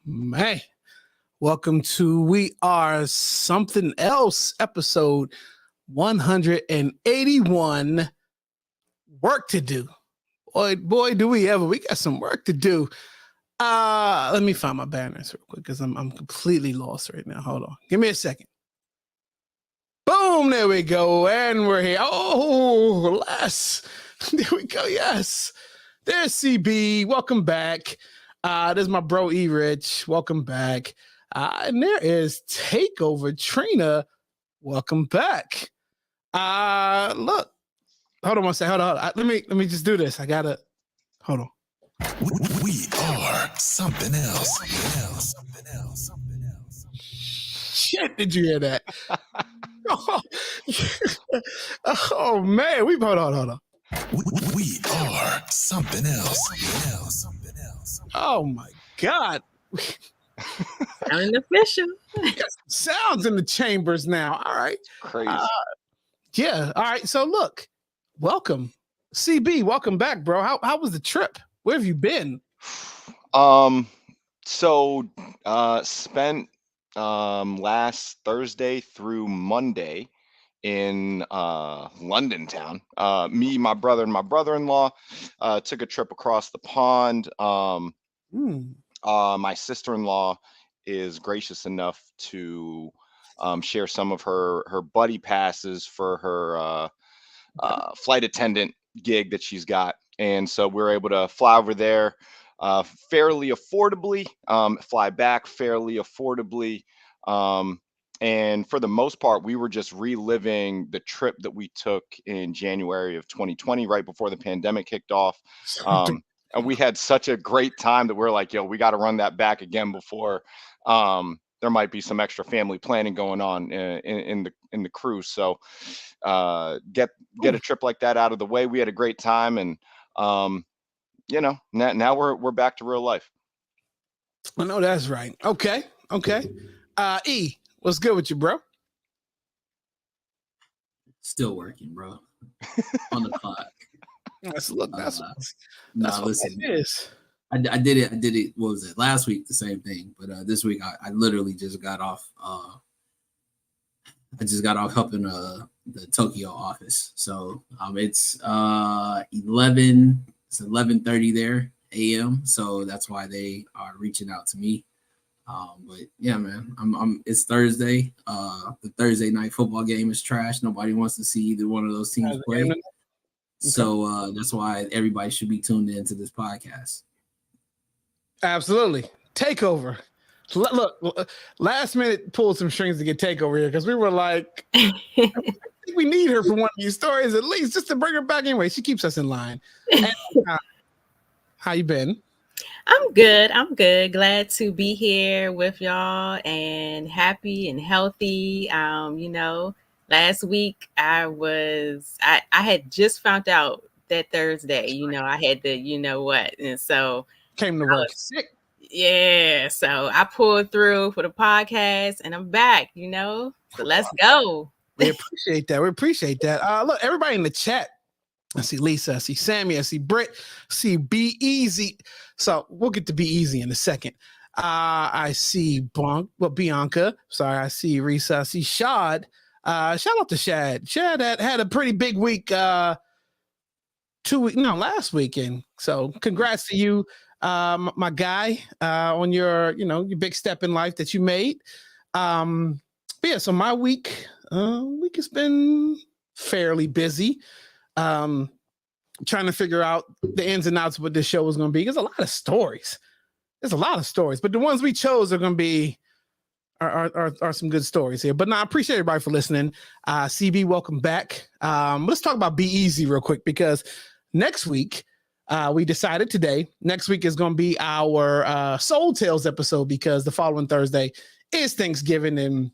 Man, welcome to We Are Something Else, episode 181. Work to do. Boy, do we ever. We got some work to do. Let me find my banners real quick because I'm completely lost right now. Hold on. Give me a second. Boom, there we go. And we're here. Oh, Les. There we go. Yes. There's CB. Welcome back. There's my bro E-Rich. Welcome back. And there is Takeover Trina. Welcome back. Look. Hold on one second. Hold on. Let me just do this. I gotta hold on. We are something else. Shit, did you hear that? Oh man, hold on. We are something else. Oh my God. Sounding official. Sounds in the chambers now. All right. Crazy. Yeah. All right. So look, welcome. CB, welcome back, bro. How was the trip? Where have you been? Spent last Thursday through Monday in London town. Me, my brother, and my brother-in-law took a trip across the pond. My sister-in-law is gracious enough to share some of her buddy passes for her flight attendant gig that she's got, and so we're able to fly over there fairly affordably, fly back fairly affordably, and for the most part we were just reliving the trip that we took in January of 2020, right before the pandemic kicked off. And we had such a great time that we're like, yo, we got to run that back again before there might be some extra family planning going on in the cruise. So get a trip like that out of the way. We had a great time, and now we're back to real life. I know that's right. Okay. E, what's good with you, bro? Still working, bro. On the clock. That's listen. What it is. I did it. What was it? Last week, the same thing. But this week, I literally just got off. I just got off helping the Tokyo office. So it's 11:30 there a.m. So that's why they are reaching out to me. But yeah, man, it's Thursday. The Thursday night football game is trash. Nobody wants to see either one of those teams play. Okay. So that's why everybody should be tuned into this podcast. Absolutely. Takeover. Look, last minute pulled some strings to get Takeover here because we were like, I think we need her for one of these stories at least just to bring her back anyway. She keeps us in line. And, how you been? I'm good. Glad to be here with y'all and happy and healthy. Last week I had just found out that Thursday, I had the, and so came to work sick. Yeah. So I pulled through for the podcast and I'm back, so let's go. We appreciate that. Look, everybody in the chat. I see Lisa, I see Sammy, I see Britt, I see Be Easy. So we'll get to Be Easy in a second. I see Bianca. Sorry, I see Risa, I see Shad. Shout out to Shad. Shad had a pretty big week last weekend. So congrats to you, my guy, on your big step in life that you made. But yeah, so my week has been fairly busy. Trying to figure out the ins and outs of what this show is going to be. There's a lot of stories. But the ones we chose are going to be are some good stories here. But no, I appreciate everybody for listening. CB, welcome back. Let's talk about Be Easy real quick because next week we decided today. Next week is going to be our Soul Tales episode because the following Thursday is Thanksgiving and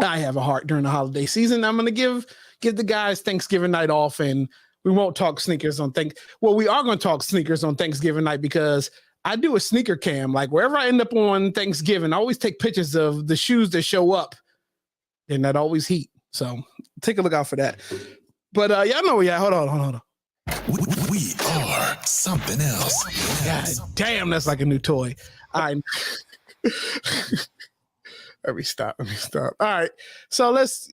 I have a heart during the holiday season. I'm going to give the guys Thanksgiving night off, and we won't talk sneakers on we are going to talk sneakers on Thanksgiving night because I do a sneaker cam. Like wherever I end up on Thanksgiving, I always take pictures of the shoes that show up, and that always heat. So take a look out for that. But y'all know, hold on. We are something else. God damn, that's like a new toy. Let me stop. All right. So let's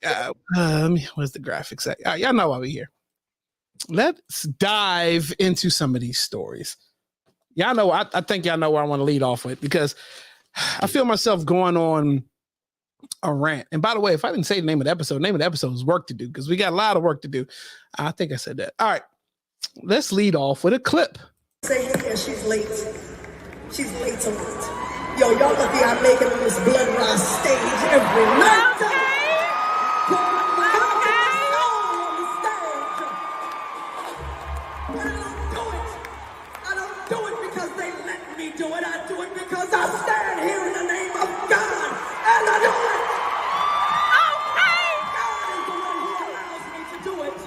where's the graphics at? Y'all know why we're here. Let's dive into some of these stories. Y'all know, I think y'all know where I want to lead off with, because I feel myself going on a rant. And by the way, if I didn't say the name of the episode is work to do, because we got a lot of work to do. I think I said that. All right. Let's lead off with a clip. Say, hey, yeah, she's late. She's late to late. Yo, y'all lucky I make it on this blood rise stage every night. I don't do it because they let me do it. I do it because I stand here in the name of God, and I do it. Okay. God is the one who allows me to do it,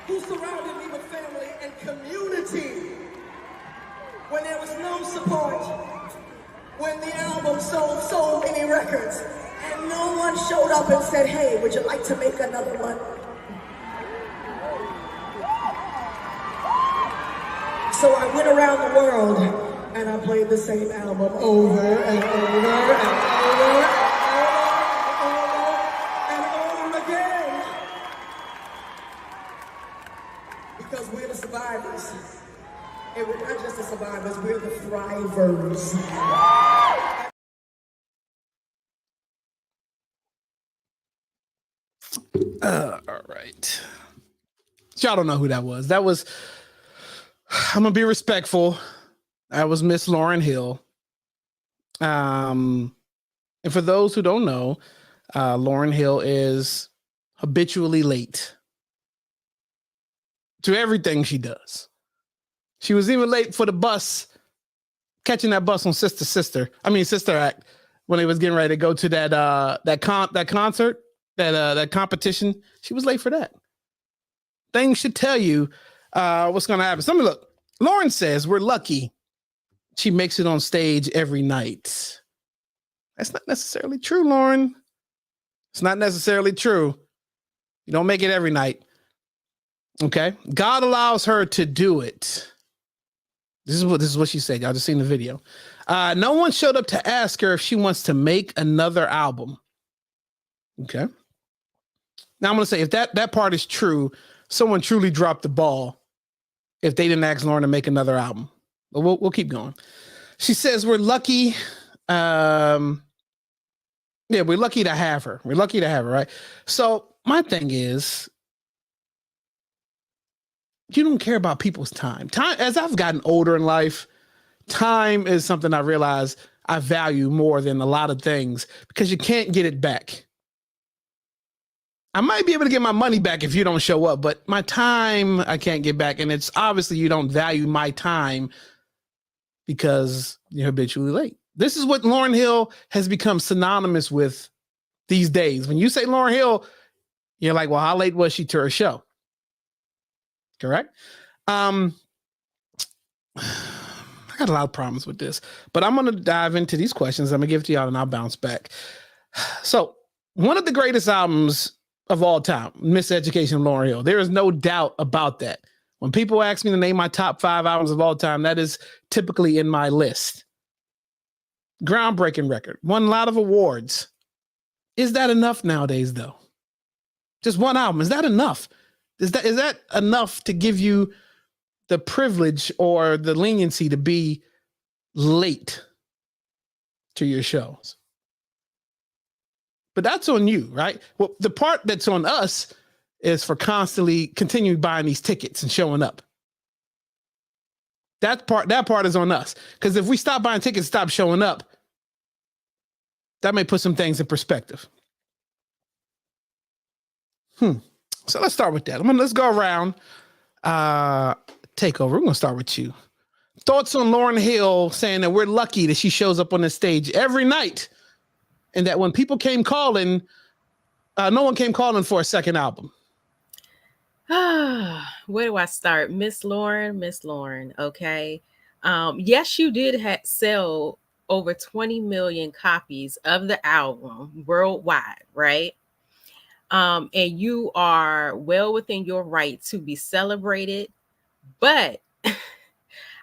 who surrounded me with family and community when there was no support, when the album sold so many records, and no one showed up and said, hey, would you like to make another one? So I went around the world and I played the same album over and over and over and over again. Because we're the survivors. And we're not just the survivors, we're the thrivers. All right. Y'all don't know who that was. That was, I'm gonna be respectful. That was Miss Lauryn Hill. And for those who don't know, Lauryn Hill is habitually late to everything she does. She was even late for the bus, catching that bus on Sister Act, when they was getting ready to go to that concert, that competition. She was late for that. Things should tell you what's going to happen. Look, Lauren says we're lucky she makes it on stage every night. That's not necessarily true, Lauren. It's not necessarily true. You don't make it every night. Okay? God allows her to do it. This is what she said. Y'all just seen the video. No one showed up to ask her if she wants to make another album. Okay. Now I'm going to say, if that part is true, someone truly dropped the ball if they didn't ask Lauren to make another album. But we'll keep going. She says we're lucky. We're lucky to have her. We're lucky to have her, right? So my thing is, you don't care about people's time. Time, as I've gotten older in life, time is something I realize I value more than a lot of things, because you can't get it back. I might be able to get my money back if you don't show up, but my time I can't get back. And it's obviously you don't value my time because you're habitually late. This is what Lauryn Hill has become synonymous with these days. When you say Lauryn Hill, you're like, well, how late was she to her show? Correct? I got a lot of problems with this, but I'm going to dive into these questions. I'm going to give it to y'all and I'll bounce back. So one of the greatest albums of all time, Miseducation of Lauryn Hill. There is no doubt about that. When people ask me to name my top 5 albums of all time, that is typically in my list. Groundbreaking record. Won a lot of awards. Is that enough nowadays, though? Just one album. Is that enough? Is that enough to give you the privilege or the leniency to be late to your shows? But that's on you, right? Well, the part that's on us is for constantly continuing buying these tickets and showing up. That part is on us. Because if we stop buying tickets, stop showing up, that may put some things in perspective. So let's start with that. Let's go around. Takeover. We're going to start with you. Thoughts on Lauryn Hill saying that we're lucky that she shows up on the stage every night, and that when people came calling, no one came calling for a second album. Where do I start? Miss Lauryn. Okay. Yes, you did sell over 20 million copies of the album worldwide, right? And you are well within your right to be celebrated. But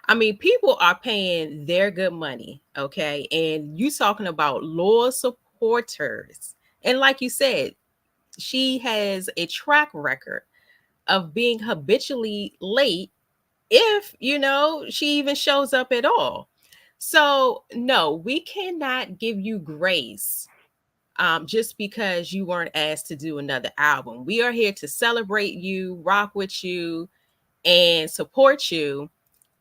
I mean, people are paying their good money, okay? And you talking about loyal supporters. And like you said, she has a track record of being habitually late if, she even shows up at all. So, no, we cannot give you grace just because you weren't asked to do another album. We are here to celebrate you, rock with you, and support you.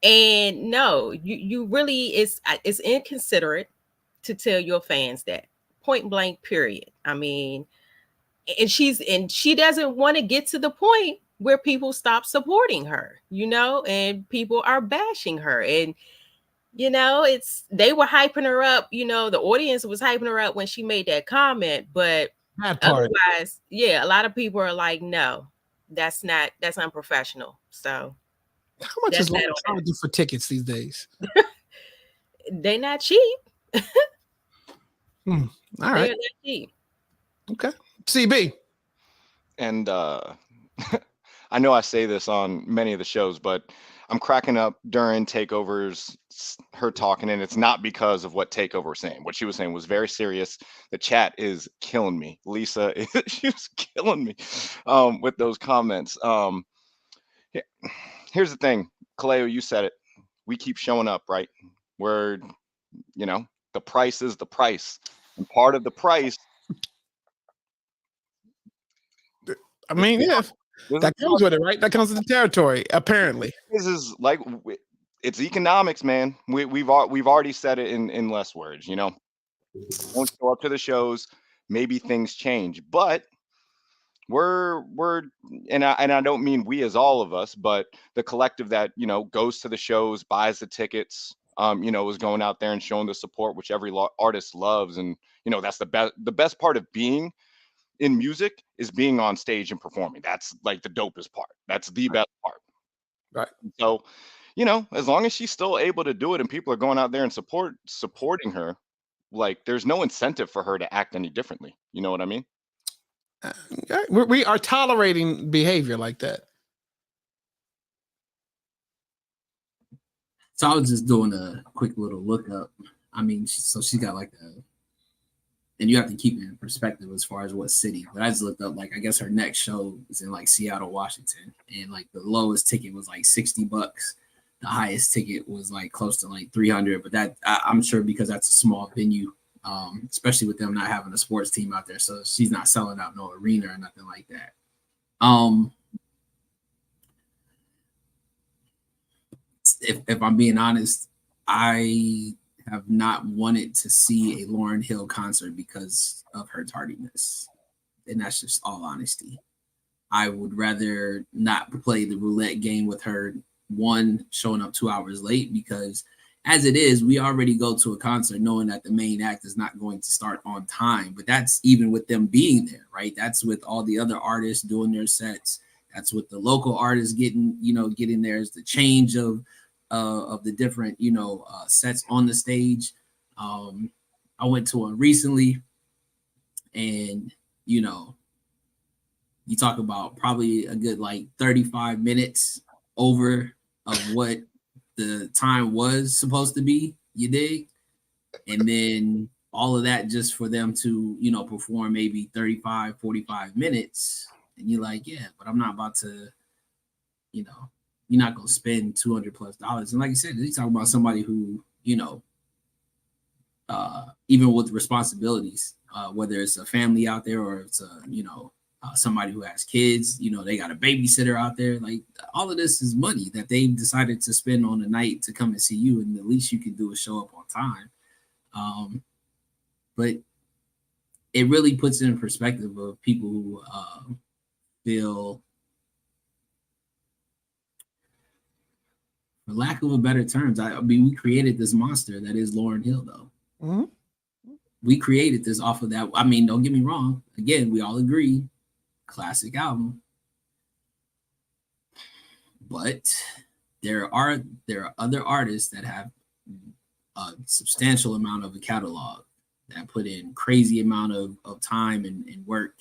And no, you really it's inconsiderate to tell your fans that, point blank, period. I mean, and she doesn't want to get to the point where people stop supporting her, and people are bashing her. And they were hyping her up, the audience was hyping her up when she made that comment, but That part. otherwise, yeah, a lot of people are like, no, that's unprofessional. So How much that's is Lauren that on charging for tickets these days? they not cheap. All They're right. not cheap. Okay. CB. And I know I say this on many of the shows, but I'm cracking up during Takeover's her talking, and it's not because of what Takeover was saying. What she was saying was very serious. The chat is killing me. Lisa, she was killing me with those comments. Here's the thing, Kaleo, you said it. We keep showing up, right? We're, the price is the price, and part of the price. I mean, yeah, that comes with it, right? That comes with the territory, apparently. This is like, it's economics, man. We've already said it in less words. Won't show up to the shows, maybe things change, but we're and I don't mean we as all of us, but the collective that goes to the shows, buys the tickets, is going out there and showing the support which every artist loves. And that's the best part of being in music is being on stage and performing. That's like the dopest part. That's the best part. Right. So, as long as she's still able to do it and people are going out there and supporting her, like there's no incentive for her to act any differently. You know what I mean? We are tolerating behavior like that. So I was just doing a quick little look up. I mean, she's got like and you have to keep it in perspective as far as what city. But I just looked up, like, I guess her next show is in like Seattle, Washington, and like the lowest ticket was like $60. The highest ticket was like close to like 300. But that I'm sure because that's a small venue, especially with them not having a sports team out there, so she's not selling out no arena or nothing like that. If I'm being honest, I have not wanted to see a Lauryn Hill concert because of her tardiness. And that's just all honesty. I would rather not play the roulette game with her, one, showing up 2 hours late, because as it is, we already go to a concert knowing that the main act is not going to start on time. But that's even with them being there, right? That's with all the other artists doing their sets. That's with the local artists getting theirs, the change of the different, sets on the stage. I went to one recently, and, you talk about probably a good like 35 minutes over of what the time was supposed to be, you dig? And then all of that just for them to, perform maybe 35, 45 minutes. And you're like, yeah, but I'm not about to, you're not going to spend $200+. And like I said, you talk about somebody who, even with responsibilities, whether it's a family out there or it's a, somebody who has kids, they got a babysitter out there. Like, all of this is money that they've decided to spend on a night to come and see you. And the least you can do is show up on time. But it really puts in perspective of people who feel, for lack of a better terms, I mean, we created this monster that is Lauryn Hill, though. Mm-hmm. We created this off of that. I mean, don't get me wrong. Again, we all agree, classic album. But there are other artists that have a substantial amount of a catalog that put in crazy amount of time and work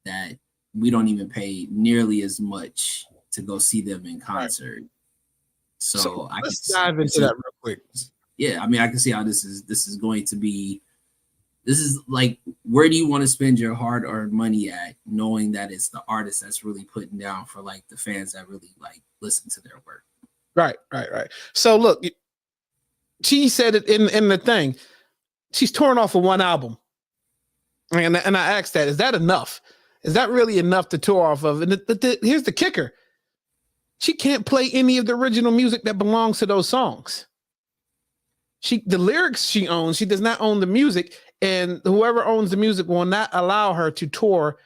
that we don't even pay nearly as much to go see them in concert. So I let's can dive into that real quick. Yeah, I mean, I can see how this is going to be. This is like, where do you want to spend your hard-earned money at, knowing that it's the artist that's really putting down for like the fans that really like listen to their work. Right. So look, she said it in the thing. She's torn off of one album, and I asked that, is that enough? Is that really enough to tour off of? And here's the kicker: she can't play any of the original music that belongs to those songs. The lyrics she owns, she does not own the music, and whoever owns the music will not allow her to tour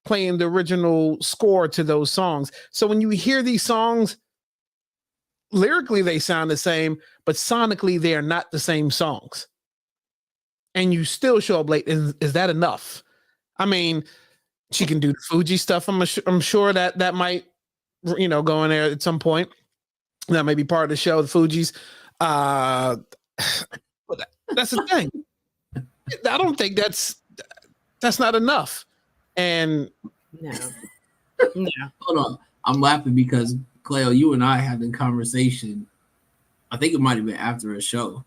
playing the original score to those songs. So when you hear these songs, lyrically they sound the same, but sonically they are not the same songs. And you still show up late. Is that enough? I mean, she can do the Fuji stuff. I'm sure that might, go in there at some point. That may be part of the show, the Fugees. But that's the thing. I don't think that's not enough. And No. Hold on, I'm laughing because Cleo, you and I had a conversation. I think it might have been after a show,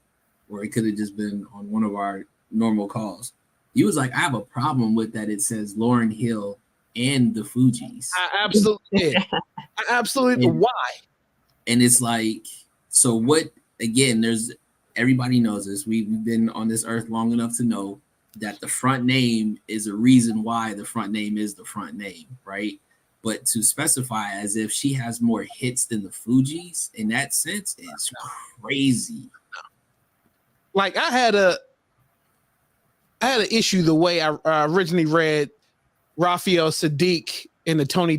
or it could have just been on one of our normal calls. You was like, I have a problem with that. It says Lauryn Hill and the Fugees. I absolutely did. Why? And it's like, so what? Again, everybody knows this. We've been on this earth long enough to know that the front name is a reason why the front name is the front name, right? But to specify as if she has more hits than the Fugees in that sense is crazy. Like I had an issue the way I originally read Raphael Sadiq in the Tony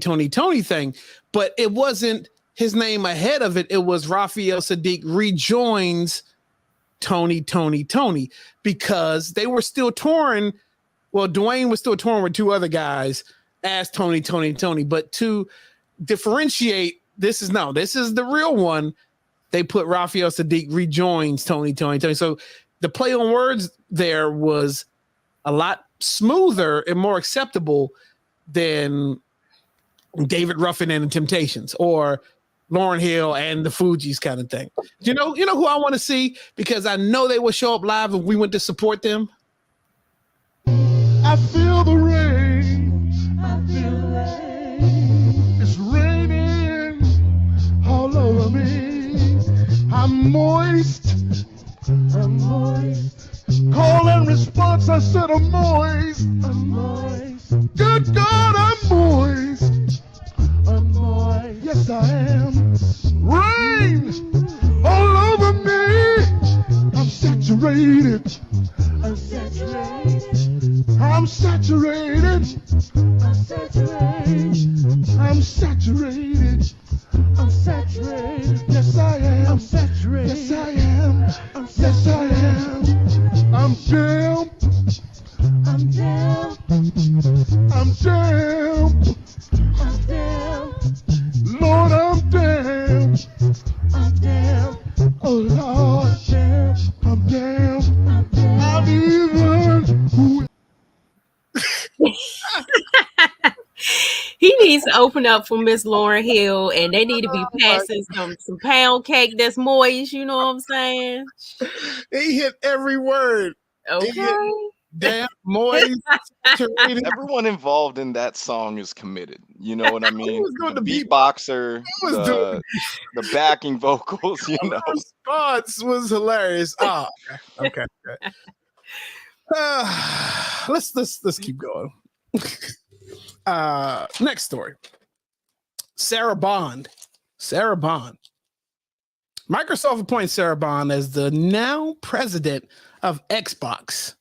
thing, but it wasn't his name ahead of it. It was Raphael Sadiq rejoins Tony, because they were still touring. Well, Dwayne was still touring with two other guys as Tony. But to differentiate, this is the real one. They put Raphael Sadiq rejoins Tony. So the play on words there was a lot smoother and more acceptable than David Ruffin and the Temptations or Lauryn Hill and the Fugees kind of thing. You know who I want to see, because I know they will show up live if we went to support them. I feel the rain. It's raining all over me. I'm moist. Call and response, I said I'm moist. Good God, I'm moist. Yes, I am. Rain all over me. I'm saturated. I'm saturated. Yes, I am. I'm saturated. Yes, I am. Yes, I am. I'm damp. Lord, I'm damn. Oh, Lord, I'm damn. I'm even. He needs to open up for Miss Lauryn Hill, and they need to be passing some pound cake that's moist. You know what I'm saying? He hit every word. Okay. Damn, moist, saturated. Everyone involved in that song is committed. You know what I mean? was doing The the beat- beatboxer, He was doing the backing vocals, you know. The response was hilarious. Oh, okay. Let's keep going. Next story. Sarah Bond. Microsoft appoints Sarah Bond as the now president of Xbox,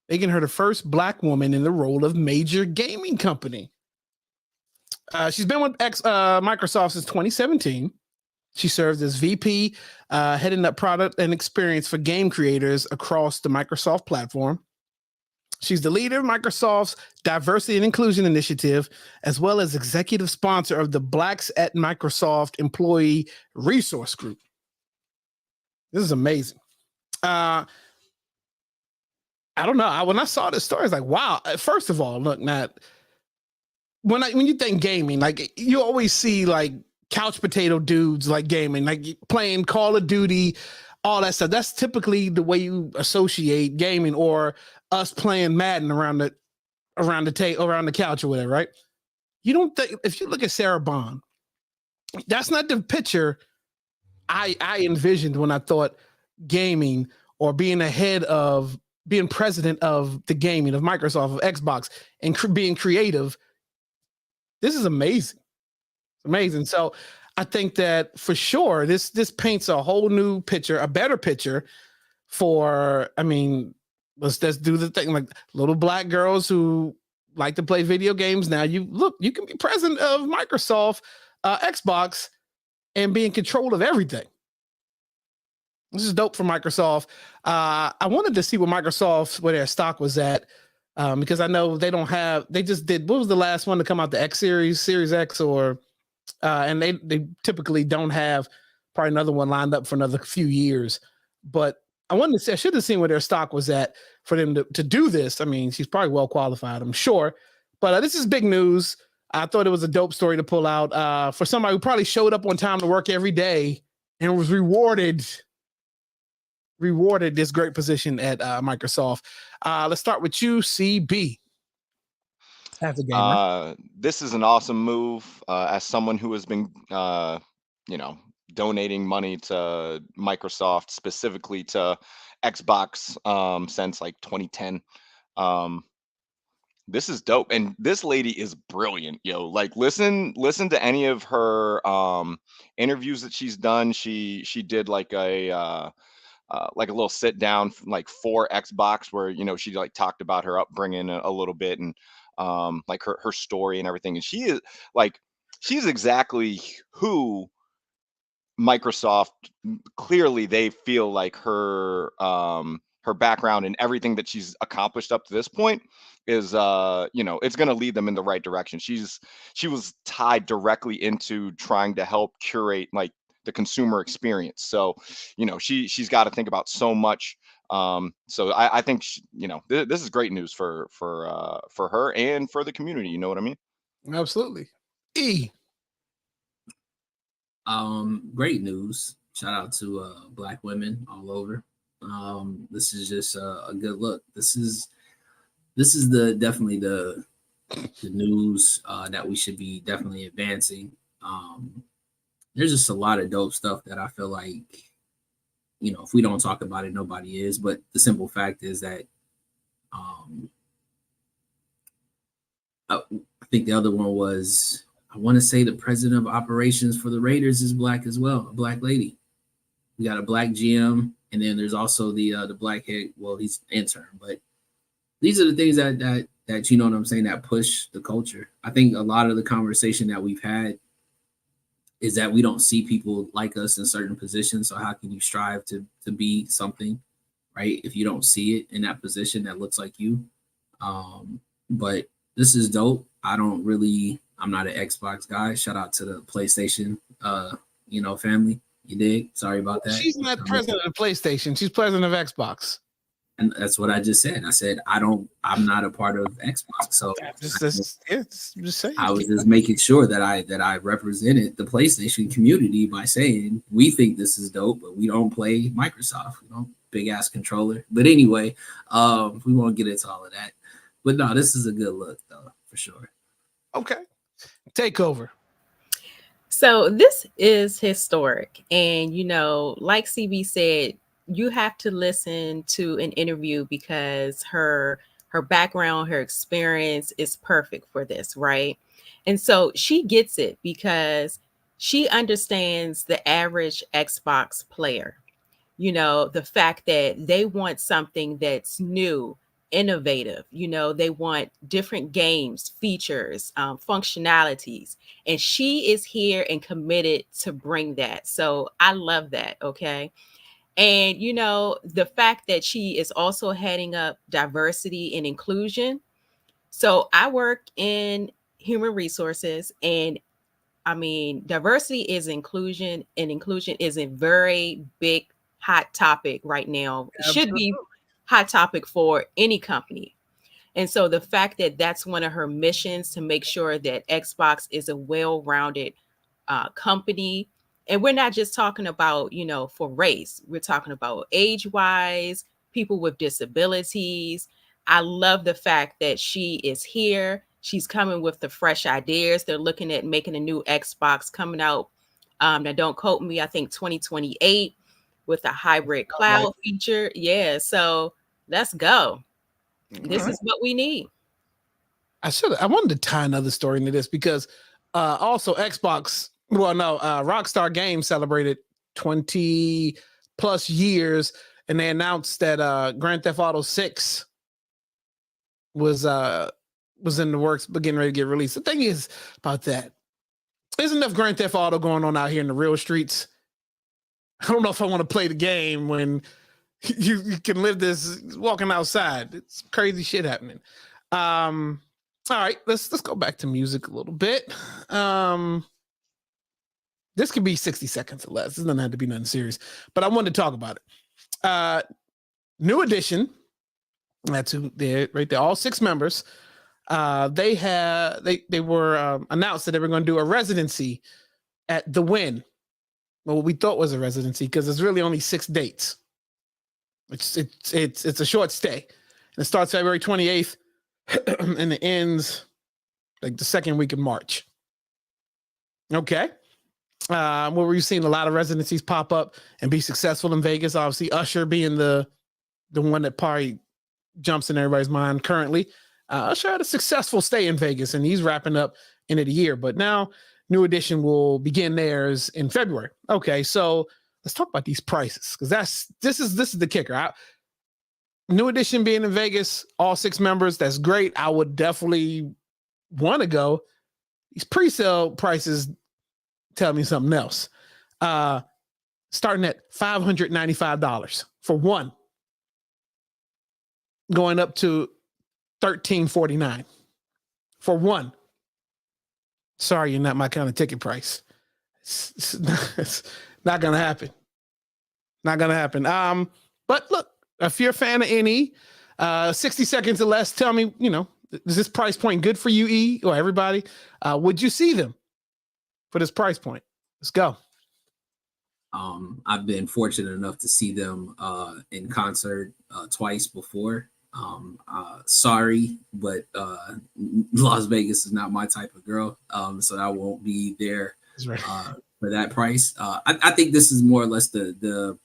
making her the first Black woman in the role of major gaming company. She's been with Microsoft since 2017. She serves as VP, heading up product and experience for game creators across the Microsoft platform. She's the leader of Microsoft's Diversity and Inclusion Initiative, as well as executive sponsor of the Blacks at Microsoft Employee Resource Group. This is amazing. I don't know. When I saw this story, I was like, wow. First of all, look, Matt, when you think gaming, like you always see like couch potato dudes like gaming, like playing Call of Duty, all that stuff. That's typically the way you associate gaming, or us playing Madden around the couch or whatever, right? You don't think, if you look at Sarah Bond, that's not the picture I envisioned when I thought gaming or being president of the gaming of Microsoft, of Xbox, and being creative. This is amazing. It's amazing. So I think that for sure, this paints a whole new picture, a better picture for, I mean, let's do the thing, like little black girls who like to play video games. Now you can be president of Microsoft, Xbox, and be in control of everything. This is dope for Microsoft. I wanted to see where their stock was at, because I know they just did, what was the last one to come out? The X Series X, or and they typically don't have probably another one lined up for another few years. But I should have seen where their stock was at for them to do this. I mean, she's probably well qualified, I'm sure. But this is big news. I thought it was a dope story to pull out for somebody who probably showed up on time to work every day and was rewarded this great position at Microsoft. Let's start with you, CB. As a gamer. This is an awesome move. As someone who has been, donating money to Microsoft, specifically to Xbox, since like 2010. This is dope, and this lady is brilliant, yo. Like, listen to any of her interviews that she's done. She did like a little sit down like for Xbox, where she like talked about her upbringing a little bit, and like her story and everything. And she's exactly who Microsoft, clearly they feel like her background and everything that she's accomplished up to this point is it's going to lead them in the right direction. She was tied directly into trying to help curate like the consumer experience. So she's got to think about so much. So I think this is great news for her and for the community. You know what I mean? Absolutely. E. Great news. Shout out to Black women all over. This is just a good look. This is definitely the news that we should be definitely advancing. There's just a lot of dope stuff that I feel like, if we don't talk about it, nobody is. But the simple fact is that I think the other one was, I want to say the president of operations for the Raiders is Black as well, a Black lady. We got a Black GM, and then there's also the Black head. Well, he's intern, but these are the things that you know what I'm saying, that push the culture. I think a lot of the conversation that we've had is that we don't see people like us in certain positions. So how can you strive to be something, right, if you don't see it in that position that looks like you? But this is dope. I'm not an Xbox guy. Shout out to the PlayStation, family. You dig? Sorry about that. She's not president of PlayStation. She's president of Xbox. And that's what I just said. I said, I'm not a part of Xbox. So just saying. I was just making sure that I represented the PlayStation community by saying, we think this is dope, but we don't play Microsoft. We don't big ass controller. But anyway, we won't get into all of that. But no, this is a good look though, for sure. Okay. Take over. So this is historic. And, like CB said, you have to listen to an interview because her background, her experience is perfect for this, right? And so she gets it because she understands the average Xbox player. The fact that they want something that's new, innovative. They want different games, features, functionalities, and she is here and committed to bring that. So I love that. Okay. And the fact that she is also heading up diversity and inclusion. So I work in human resources, and I mean, diversity is inclusion, and inclusion is a very big hot topic right now. It should be hot topic for any company. And so the fact that that's one of her missions, to make sure that Xbox is a well-rounded company. And we're not just talking about, for race. We're talking about age-wise, people with disabilities. I love the fact that she is here. She's coming with the fresh ideas. They're looking at making a new Xbox coming out. Now, don't quote me, I think 2028 with a hybrid cloud feature. Yeah, so let's go. This is what we need. I wanted to tie another story into this because also Xbox, Rockstar Games celebrated 20 plus years, and they announced that Grand Theft Auto 6 was in the works, but getting ready to get released. The thing is about that, there's enough Grand Theft Auto going on out here in the real streets. I don't know if I want to play the game when you can live this walking outside. It's crazy shit happening. All right, let's go back to music a little bit. This could be 60 seconds or less. This doesn't have to be nothing serious, but I wanted to talk about it. New Edition. That's who they're right there. All 6 members. They were announced that they were going to do a residency at the Wynn. Well, what we thought was a residency because there's really only 6 dates. It's a short stay. And it starts February 28th and it ends like the second week of March. Okay. Where we've seen a lot of residencies pop up and be successful in Vegas. Obviously, Usher being the one that probably jumps in everybody's mind currently. Usher had a successful stay in Vegas, and he's wrapping up end of the year. But now, New Edition will begin theirs in February. Okay, so let's talk about these prices because this is the kicker. New Edition being in Vegas, all 6 members, that's great. I would definitely want to go. These pre-sale prices tell me something else. Starting at $595 for one, going up to $1,349 for one. Sorry, you're not my kind of ticket price. It's not gonna happen. Not gonna happen. But look, if you're a fan of NE, 60 seconds or less, tell me, is this price point good for you, E, or everybody? Would you see them for this price point? Let's go. I've been fortunate enough to see them in concert twice before. Sorry, but Las Vegas is not my type of girl, so I won't be there for that price. I think this is more or less the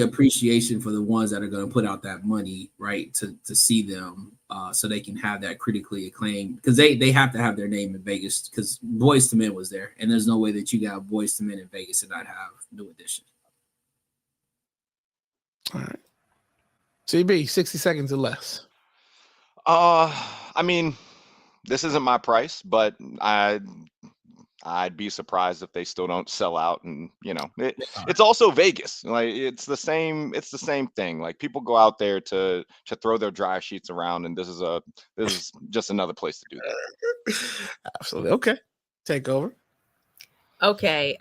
appreciation for the ones that are going to put out that money, right, to see them, so they can have that critically acclaimed, because they have to have their name in Vegas, because Boyz II Men was there, and there's no way that you got Boyz II Men in Vegas and not have New Edition. All right, CB, 60 seconds or less. I mean, this isn't my price, but I'd be surprised if they still don't sell out. And it's also Vegas. Like it's the same thing. Like people go out there to throw their dry sheets around, and this is just another place to do that. Absolutely. Okay. Take over. Okay.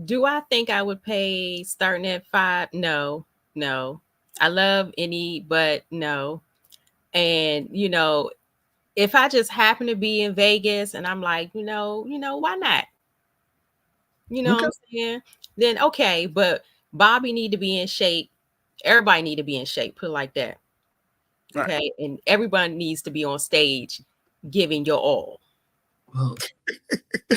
Do I think I would pay starting at $5? No. I love NE, but no. And if I just happen to be in Vegas and I'm like, why not? What I'm saying? Then okay, but Bobby need to be in shape. Everybody need to be in shape, put it like that. Okay. Right. And everybody needs to be on stage giving your all. Well,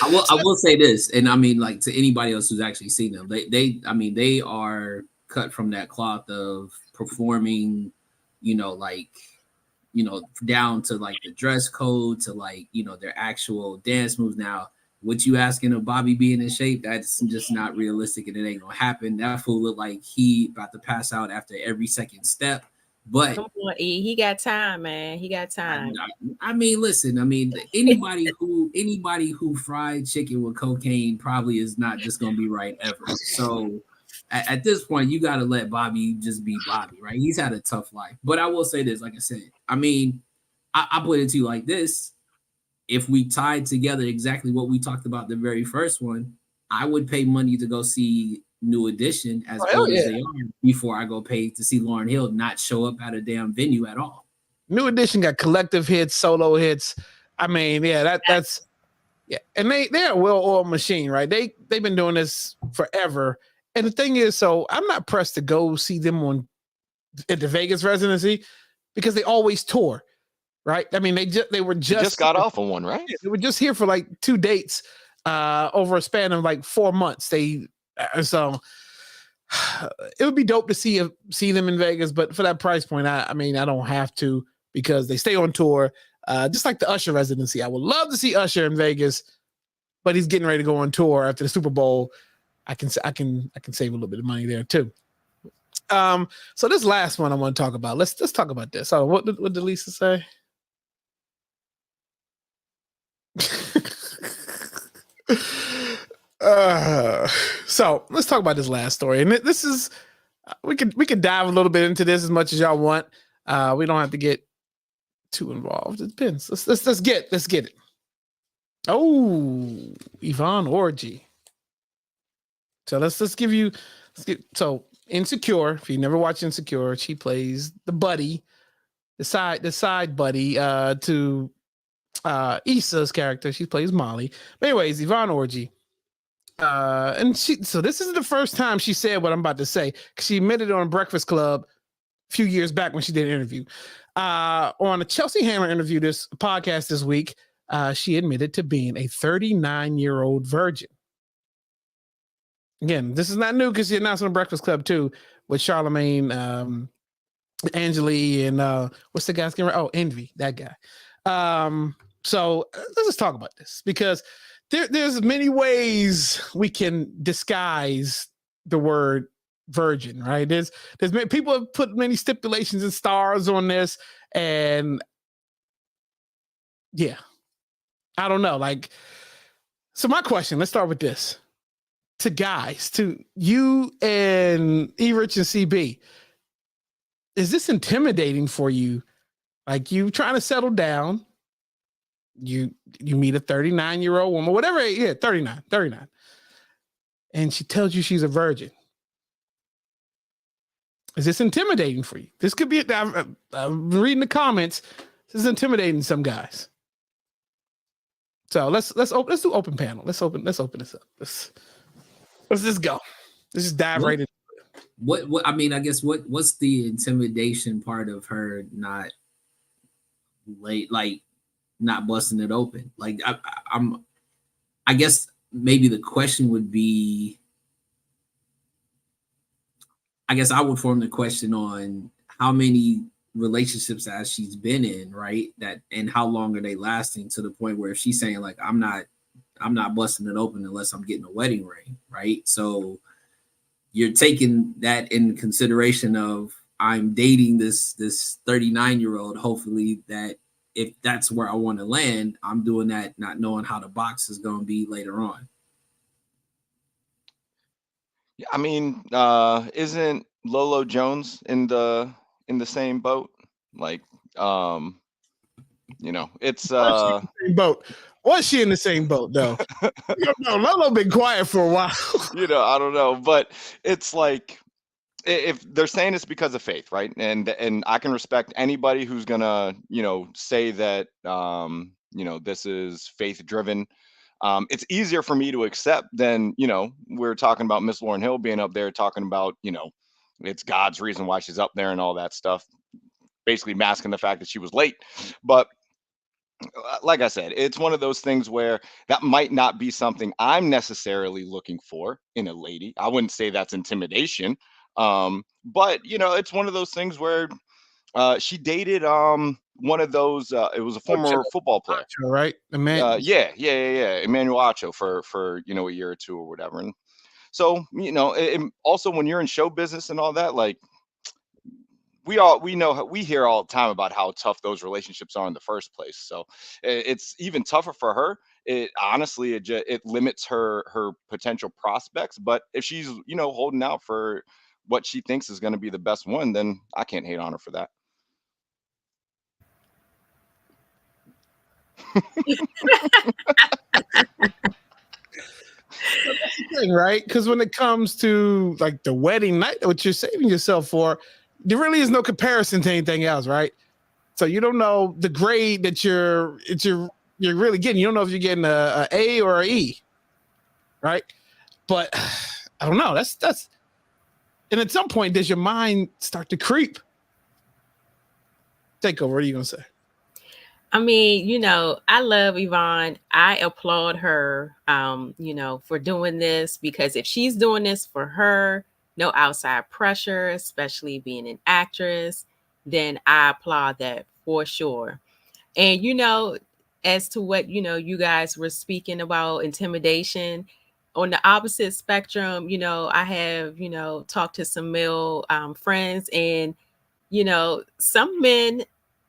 I will say this, and I mean, like, to anybody else who's actually seen them, they are cut from that cloth of performing, down to like the dress code, to like, their actual dance moves. Now, what you asking of Bobby being in shape, that's just not realistic, and it ain't gonna happen. That fool look like he about to pass out after every second step. But come on, E, he got time, man. He got time. I mean, listen. I mean, anybody who fried chicken with cocaine probably is not just gonna be right ever. So at this point, you got to let Bobby just be Bobby, right? He's had a tough life. But I will say this, like I said, I mean, I put it to you like this. If we tied together exactly what we talked about the very first one, I would pay money to go see New Edition as old as they are before I go pay to see Lauryn Hill not show up at a damn venue at all. New Edition got collective hits, solo hits. I mean, yeah, that's yeah, and they're a well-oiled machine, right? They've been doing this forever. And the thing is, so I'm not pressed to go see them at the Vegas residency because they always tour, right? I mean, they were just got off on one, right? They were just here for like 2 dates over a span of like 4 months. So it would be dope to see them in Vegas, but for that price point, I mean, I don't have to because they stay on tour. Just like the Usher residency, I would love to see Usher in Vegas, but he's getting ready to go on tour after the Super Bowl. I can save a little bit of money there too. So this last one I want to talk about. Let's talk about this. So what did Lisa say? So let's talk about this last story, and this is we could dive a little bit into this as much as y'all want. We don't have to get too involved. It depends. Let's get it. Oh, Yvonne Orji. So so Insecure. If you never watched Insecure, she plays the buddy, the side buddy to Issa's character. She plays Molly. But anyways, Yvonne Orji. So this isn't the first time she said what I'm about to say, because she admitted on Breakfast Club a few years back when she did an interview. On a Chelsea Handler interview podcast this week, she admitted to being a 39-year-old virgin. Again, this is not new because she announced on Breakfast Club too with Charlemagne, Angeli, and what's the guy's name? Oh, Envy, that guy. So let's just talk about this because there's many ways we can disguise the word virgin, right? There's people have put many stipulations and stars on this, and yeah, I don't know. Like, so my question, let's start with this. To guys, to you and E-Rich and CB, is this intimidating for you? Like, you trying to settle down, you meet a 39-year-old woman, whatever, 39, and she tells you she's a virgin. Is this intimidating for you? This could be, I'm reading the comments, this is intimidating some guys. So let's do open panel. Let's open this up. Let's just go. Let's just dive right in. What I mean, I guess what's the intimidation part of her not not busting it open? Like I guess maybe the question would be, I guess I would form the question on how many relationships as she's been in, right? That, and how long are they lasting, to the point where if she's saying like, I'm not busting it open unless I'm getting a wedding ring, right? So you're taking that in consideration of, I'm dating this 39-year-old, hopefully that if that's where I want to land, I'm doing that not knowing how the box is going to be later on. Yeah, I mean, isn't Lolo Jones in the same boat? Like, it's same boat. Was she in the same boat though? No, Lolo been quiet for a while. I don't know, but it's like, if they're saying it's because of faith, right? And I can respect anybody who's gonna, say that, this is faith driven. It's easier for me to accept than, we're talking about Miss Lauryn Hill being up there talking about, it's God's reason why she's up there and all that stuff, basically masking the fact that she was late. But like I said, it's one of those things where that might not be something I'm necessarily looking for in a lady. I wouldn't say that's intimidation. But it's one of those things where she dated one of those, it was a former football player, Acho, right? Yeah, Emmanuel Acho for a year or two or whatever. And so also when you're in show business and all that, like, we hear all the time about how tough those relationships are in the first place. So it's even tougher for her. It honestly, it limits her potential prospects. But if she's holding out for what she thinks is going to be the best one, then I can't hate on her for that. That's the thing, right? Because when it comes to like the wedding night, what you're saving yourself for, there really is no comparison to anything else, right? So you don't know the grade that you're really getting. You don't know if you're getting a A or a E, right? But I don't know. That's and at some point, does your mind start to creep? Takeover, what are you gonna say? I mean, you know, I love Yvonne. I applaud her, you know, for doing this, because if she's doing this for her, no outside pressure, especially being an actress, then I applaud that for sure. And, you know, as to what, you know, you guys were speaking about intimidation, on the opposite spectrum, you know, I have, you know, talked to some male friends, and, you know, some men,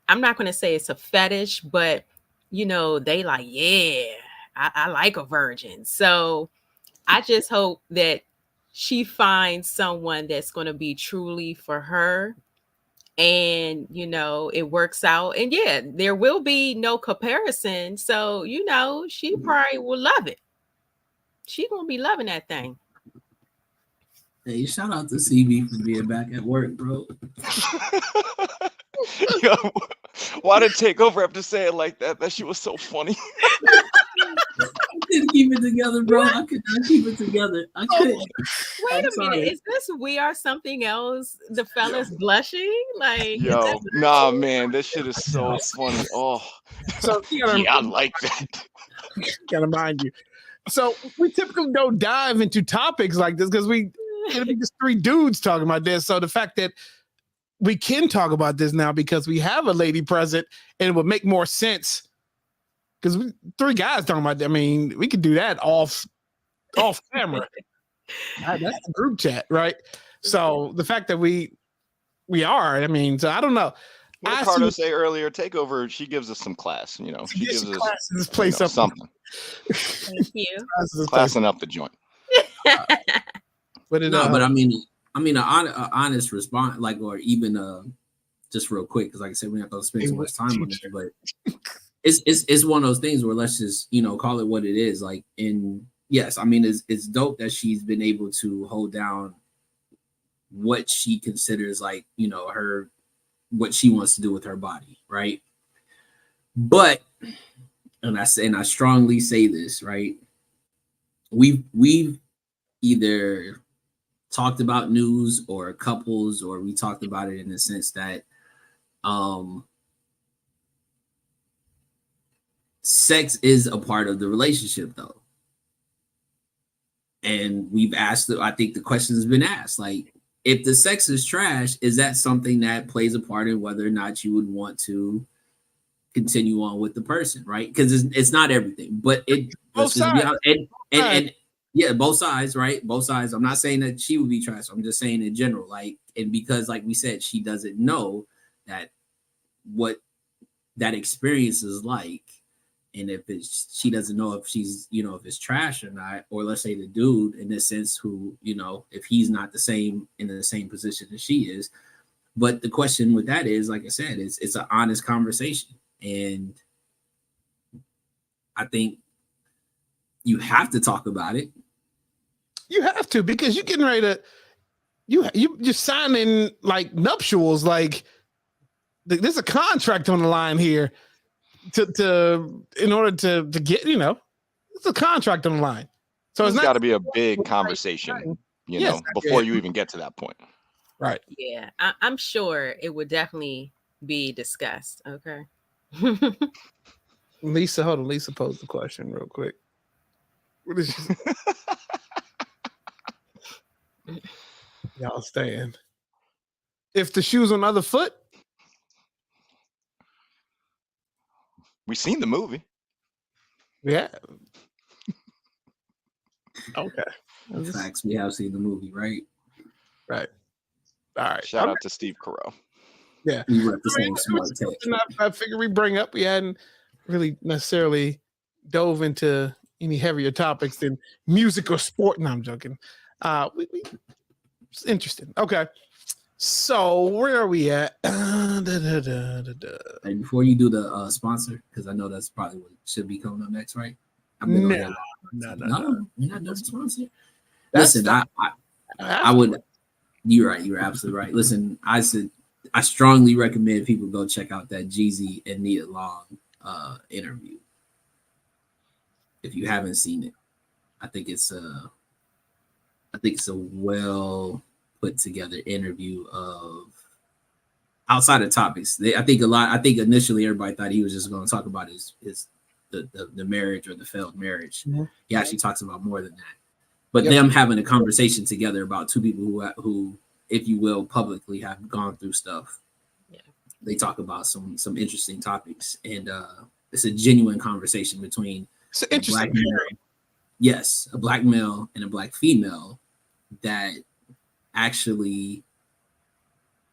I'm not going to say it's a fetish, but, you know, they like, yeah, I like a virgin. So I just hope that she finds someone that's going to be truly for her, and, you know, it works out. And yeah, there will be no comparison. So, you know, she probably will love it. She going to be loving that thing. Hey, shout out to CB for being back at work, bro. Yo, why did Takeover have to say it like that? That shit was so funny. I couldn't keep it together, bro. I could not keep it together. I couldn't. Wait I'm a minute. sorry. Is this We Are Something Else? The fellas blushing? Like, Yo, nah, man, this shit is so funny. Oh, So yeah, I like that. gotta mind you. So we typically don't dive into topics like this because it'll be just three dudes talking about this. So the fact that we can talk about this now because we have a lady present, and it would make more sense because we three guys talking about that. I mean, we could do that off camera. That's the group chat, right? So the fact that we are, I mean, so I don't know. What did Cardo say earlier? Takeover, she gives us some class, you know. She gives us this place you know, up. something. thank you. Classing up the joint. But No, but I mean, an honest response, like, or even just real quick, because like I said, we're not gonna spend too much time on it, but it's one of those things where let's just, you know, call it what it is. Like, in yes, I mean, it's dope that she's been able to hold down what she considers, like, you know, what she wants to do with her body, right? But and I strongly say this, right? We've either talked about news or couples, or we talked about it in the sense that sex is a part of the relationship, though. And we've asked, I think the question has been asked, like, if the sex is trash, is that something that plays a part in whether or not you would want to continue on with the person, right? Because it's not everything, but it Both sides. and yeah, both sides, right? Both sides. I'm not saying that she would be trash. I'm just saying in general, like, and because, like we said, she doesn't know that what that experience is like, and if she doesn't know if she's, you know, if it's trash or not, or let's say the dude in this sense who, you know, if he's not in the same position as she is. But the question with that is, like I said, it's an honest conversation, and I think you have to talk about it. You have to, because you're getting ready to you're signing like nuptials, like there's a contract on the line here to in order to get, you know, it's a contract on the line. So it's got to be a big conversation, you know, before you even get to that point. Right. Yeah, I'm sure it would definitely be discussed. Okay. Lisa, hold on. Lisa posed the question real quick. What is she? Y'all staying. If the shoe's on the other foot, We seen the movie. yeah. Okay. Facts. We have seen the movie, right? Right. All right. Shout out to Steve Carell. Yeah. We were at the same smart tech. I figure we bring up. We hadn't really necessarily dove into any heavier topics than music or sport. No, I'm joking. It's interesting. Okay. So where are we at? And before you do the sponsor, because I know that's probably what should be coming up next, right? No, you're not done the sponsor. That's Listen, I would. You're right. You're absolutely right. Listen, I said I strongly recommend people go check out that Jeezy and Nia Long interview. If you haven't seen it, I think it's a well put together interview of outside of topics. I think initially everybody thought he was just going to talk about the marriage or the failed marriage. Mhm. He actually talks about more than that. But them having a conversation together about two people who, if you will, publicly have gone through stuff. Yeah. They talk about some interesting topics, and it's a genuine conversation between It's a interesting. black male, yes, a black male and a black female that actually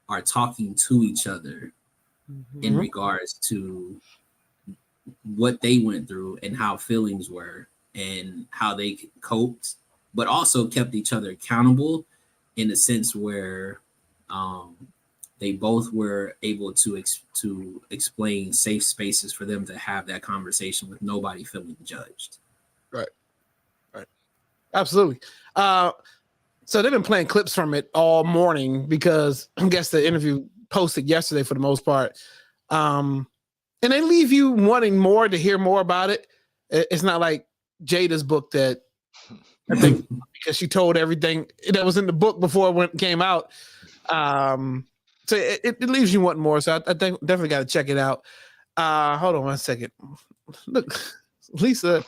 are talking to each other in Mhm. regards to what they went through and how feelings were and how they coped, but also kept each other accountable in a sense where they both were able to explain safe spaces for them to have that conversation with nobody feeling judged. Absolutely. So they've been playing clips from it all morning because I guess the interview posted yesterday for the most part. And they leave you wanting more to hear more about it. It's not like Jada's book that I think because she told everything that was in the book before it came out. So it leaves you wanting more. So I think definitely got to check it out. Hold on 1 second. Look, Lisa,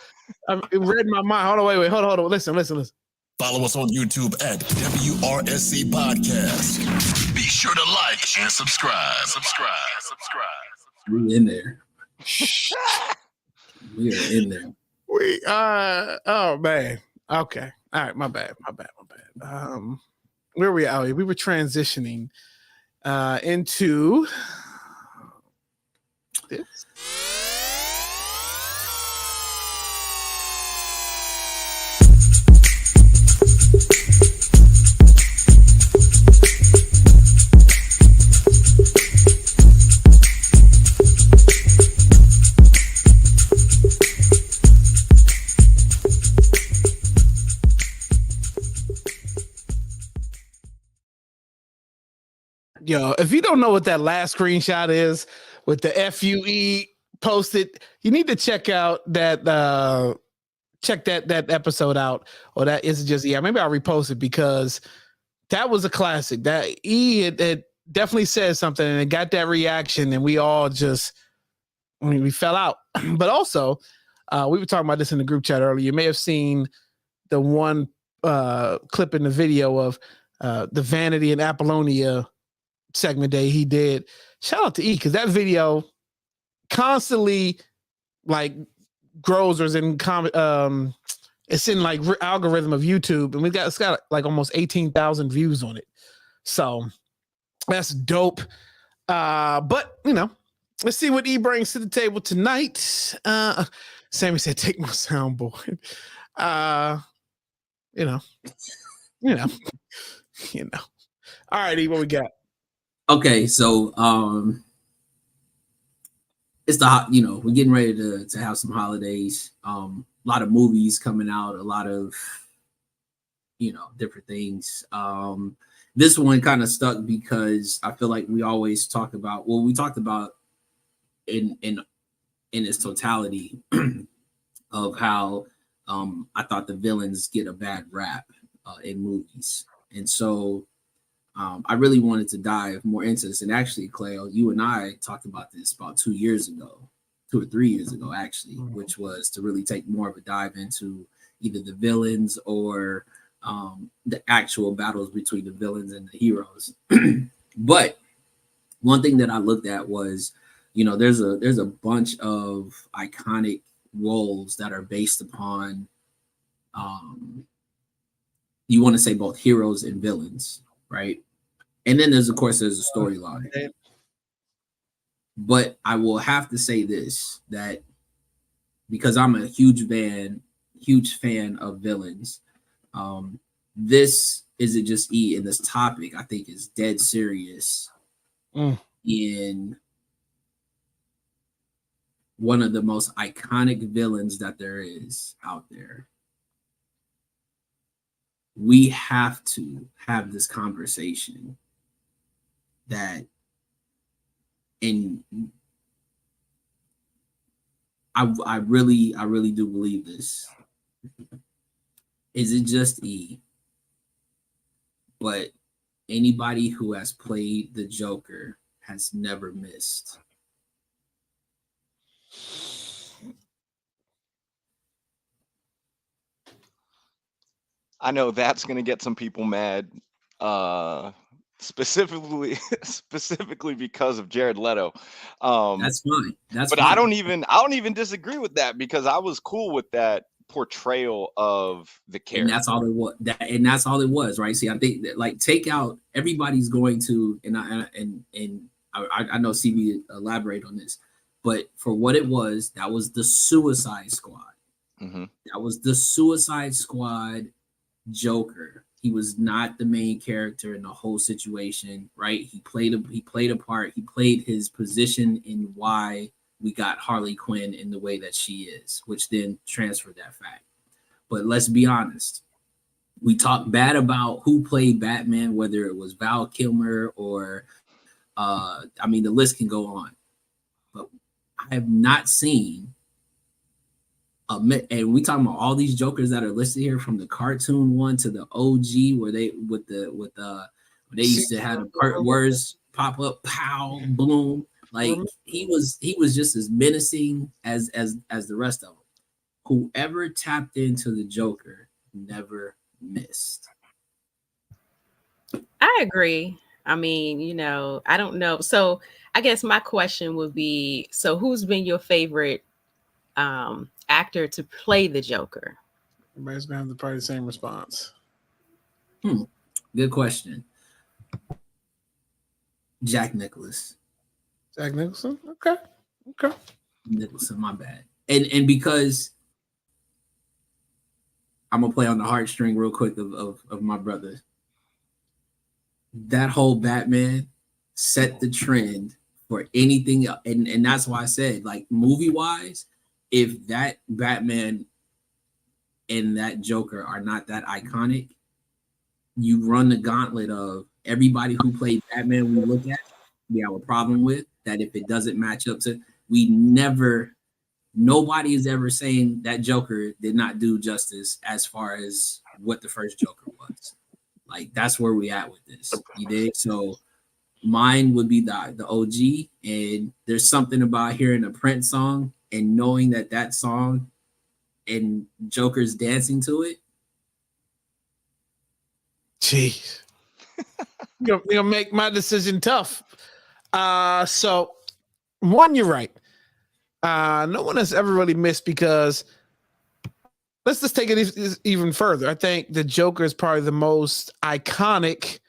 it read my mind. Hold on, hold on. Listen. Follow us on YouTube at WRSC Podcast. Be sure to like and subscribe. We're in there. We are in there. Oh man. Okay. All right, my bad. Where we out here? We were transitioning into this. Yo, if you don't know what that last screenshot is with the FUE posted, you need to check out that that episode out. Or that is just maybe I'll repost it because that was a classic. That it definitely said something and it got that reaction, and we all just we fell out. But also, we were talking about this in the group chat earlier. You may have seen the one clip in the video of the Vanity and Apollonia segment day he did. Shout out to E, because that video constantly like grows or is in it's in like algorithm of YouTube, and it's got like almost 18,000 views on it. So that's dope. But let's see what E brings to the table tonight. Sammy said, "Take my soundboard." All right, E, what we got? Okay, so it's we're getting ready to have some holidays. A lot of movies coming out, a lot of different things. This one kind of stuck because I feel like we always talk about we talked about in its totality of how I thought the villains get a bad rap in movies, and so I really wanted to dive more into this. And actually, Cleo, you and I talked about this about 2 or 3 years ago, actually, which was to really take more of a dive into either the villains or the actual battles between the villains and the heroes. But one thing that I looked at was, there's a bunch of iconic roles that are based upon, you want to say both heroes and villains, right? And then there's a storyline. But I will have to say this, that because I'm a huge fan of villains, this isn't just E in this topic. I think is dead serious in one of the most iconic villains that there is out there. We have to have this conversation that And I really do believe this. Is it just E? But anybody who has played the Joker has never missed. I know that's gonna get some people mad, specifically because of Jared Leto. That's fine. That's but fine. I don't even disagree with that, because I was cool with that portrayal of the character. And that's all it was. That's all it was, right? See, I think that, like, take out, everybody's going to, and I know CB elaborate on this, but for what it was, that was the Suicide Squad. Mm-hmm. That was the Suicide Squad Joker. He was not the main character in the whole situation, right? He played a part. He played his position in why we got Harley Quinn in the way that she is, which then transferred that fact. But let's be honest. We talk bad about who played Batman, whether it was Val Kilmer or, the list can go on. But I have not seen, and we talking about all these Jokers that are listed here, from the cartoon one to the OG, where they they used to have the words pop up, pow, boom. Like, he was just as menacing as the rest of them. Whoever tapped into the Joker never missed. I agree. I mean, I don't know. So I guess my question would be, so who's been your favorite actor to play the Joker? Everybody's gonna have probably the same response. Good question. Jack Nicholson. Jack Nicholson? Okay. Nicholson, my bad. And because I'm gonna play on the heartstring real quick of my brother. That whole Batman set the trend for anything, and that's why I said, like, movie-wise, if that Batman and that Joker are not that iconic, you run the gauntlet of everybody who played Batman we look at, we have a problem with that. If it doesn't match up to, nobody is ever saying that Joker did not do justice as far as what the first Joker was. Like, that's where we at with this. You dig? So mine would be the OG, and there's something about hearing a Prince song and knowing that song and Joker's dancing to it. Jeez. You're gonna make my decision tough. So one, you're right. No one has ever really missed, because let's just take it even further. I think the Joker is probably the most iconic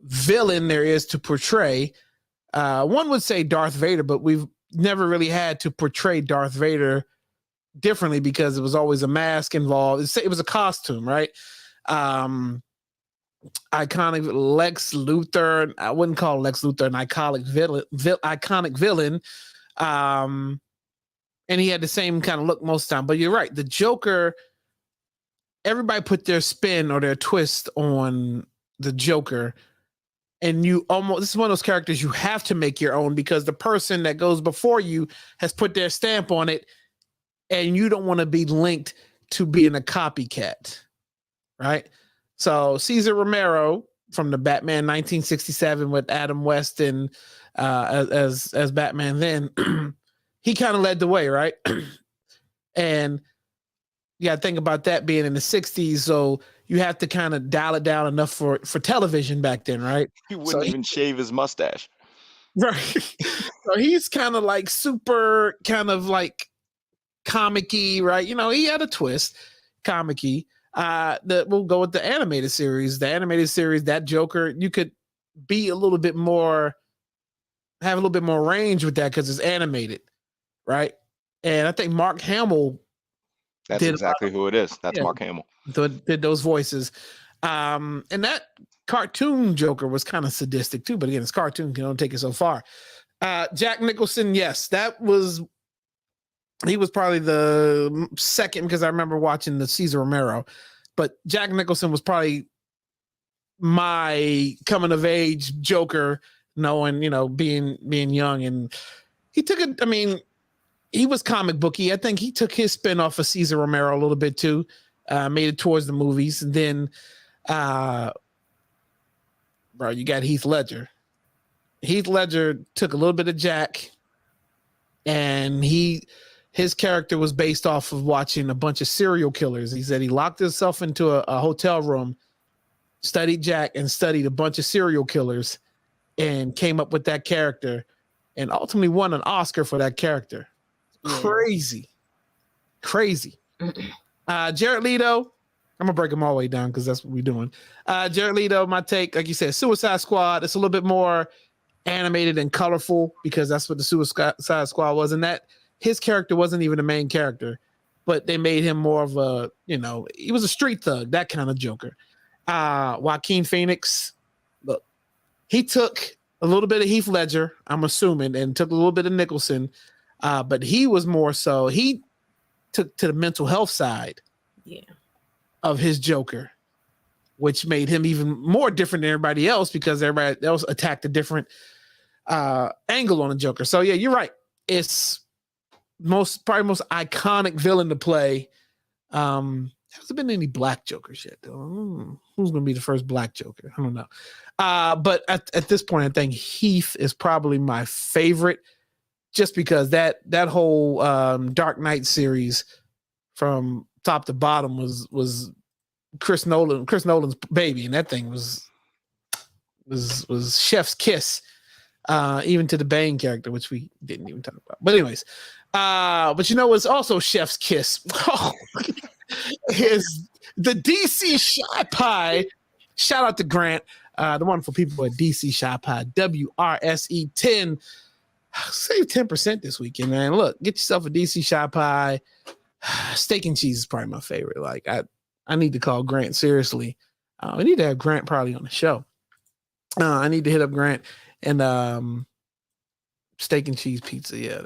villain there is to portray. One would say Darth Vader, but we've never really had to portray Darth Vader differently, because it was always a mask involved. It was a costume, right? Iconic Lex Luthor. I wouldn't call Lex Luthor an iconic villain. And he had the same kind of look most of the time. But you're right. The Joker, everybody put their spin or their twist on the Joker. And this is one of those characters you have to make your own, because the person that goes before you has put their stamp on it, and you don't want to be linked to being a copycat, right? So Cesar Romero from the Batman 1967 with Adam West and as Batman then, he kind of led the way, right? And you got to think about that being in the 60s, so you have to kind of dial it down enough for television back then, right? He wouldn't even shave his mustache. Right. So he's kind of like super, kind of like comic-y, right? He had a twist, comic-y. We'll go with the animated series. The animated series, that Joker, you could be have a little bit more range with that, because it's animated, right? And I think Mark Hamill. That's exactly who it is. That's Mark Hamill. Did those voices. And that cartoon Joker was kind of sadistic too, but again, it's cartoon, you don't take it so far. Jack Nicholson, yes, he was probably the second, because I remember watching the Cesar Romero, but Jack Nicholson was probably my coming of age Joker knowing, being young, and he took it. I mean, he was comic booky. I think he took his spin off of Cesar Romero a little bit too, made it towards the movies. And then, bro, you got Heath Ledger. Heath Ledger took a little bit of Jack, and his character was based off of watching a bunch of serial killers. He said he locked himself into a hotel room, studied Jack, and studied a bunch of serial killers, and came up with that character, and ultimately won an Oscar for that character. Crazy. Jared Leto, I'm gonna break them all the way down because that's what we're doing. Jared Leto, my take, like you said, Suicide Squad. It's a little bit more animated and colorful because that's what the Suicide Squad was, and that his character wasn't even the main character, but they made him more of a, he was a street thug, that kind of Joker. Joaquin Phoenix, look, he took a little bit of Heath Ledger, I'm assuming, and took a little bit of Nicholson. But he was more so, he took to the mental health side of his Joker, which made him even more different than everybody else because everybody else attacked a different angle on the Joker. So yeah, you're right. It's probably most iconic villain to play. Hasn't been any black Jokers yet, though. Who's going to be the first black Joker? I don't know. But at this point, I think Heath is probably my favorite, just because that whole Dark Knight series from top to bottom was Chris Nolan's baby, and that thing was chef's kiss, even to the Bane character, which we didn't even talk about. But anyways, but it's also chef's kiss. Is the DC Shy Pie. Shout out to Grant, the wonderful people at DC Shy Pie, WRSE 10. Save 10% this weekend, man. Look, get yourself a DC Shy Pie. Steak and cheese is probably my favorite. Like, I need to call Grant seriously. We need to have Grant probably on the show. I need to hit up Grant and steak and cheese pizza. Yeah,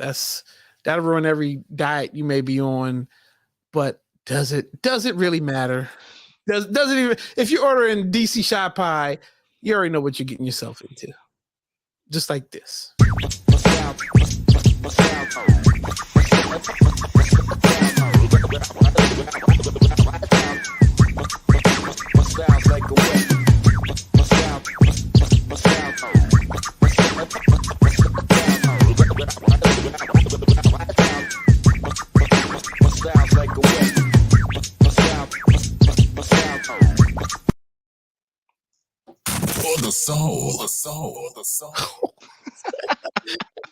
that'll ruin every diet you may be on. But does it really matter? Does it even, if you're ordering DC Shy Pie, you already know what you're getting yourself into. Just like this. The soul.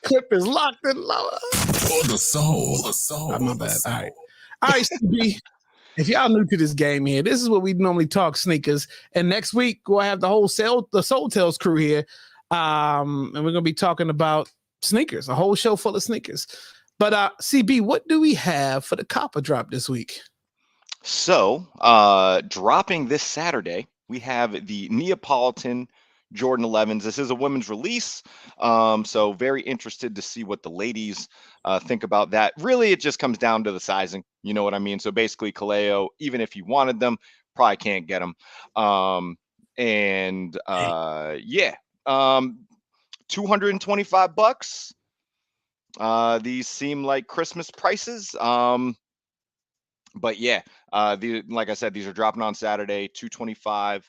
Clip is locked and lower. For the soul. Oh, my bad. All right, CB. If y'all new to this game here, this is what we normally talk sneakers. And next week we'll have the whole the Soul Tales crew here, and we're gonna be talking about sneakers, a whole show full of sneakers. But CB, what do we have for the Copper Drop this week? So, dropping this Saturday, we have the Neapolitan Jordan 11s. This is a women's release, so very interested to see what the ladies think about that. Really, it just comes down to the sizing. You know what I mean? So basically, Kaleo, even if you wanted them, probably can't get them. $225. These seem like Christmas prices. But yeah, like I said, these are dropping on Saturday, $225.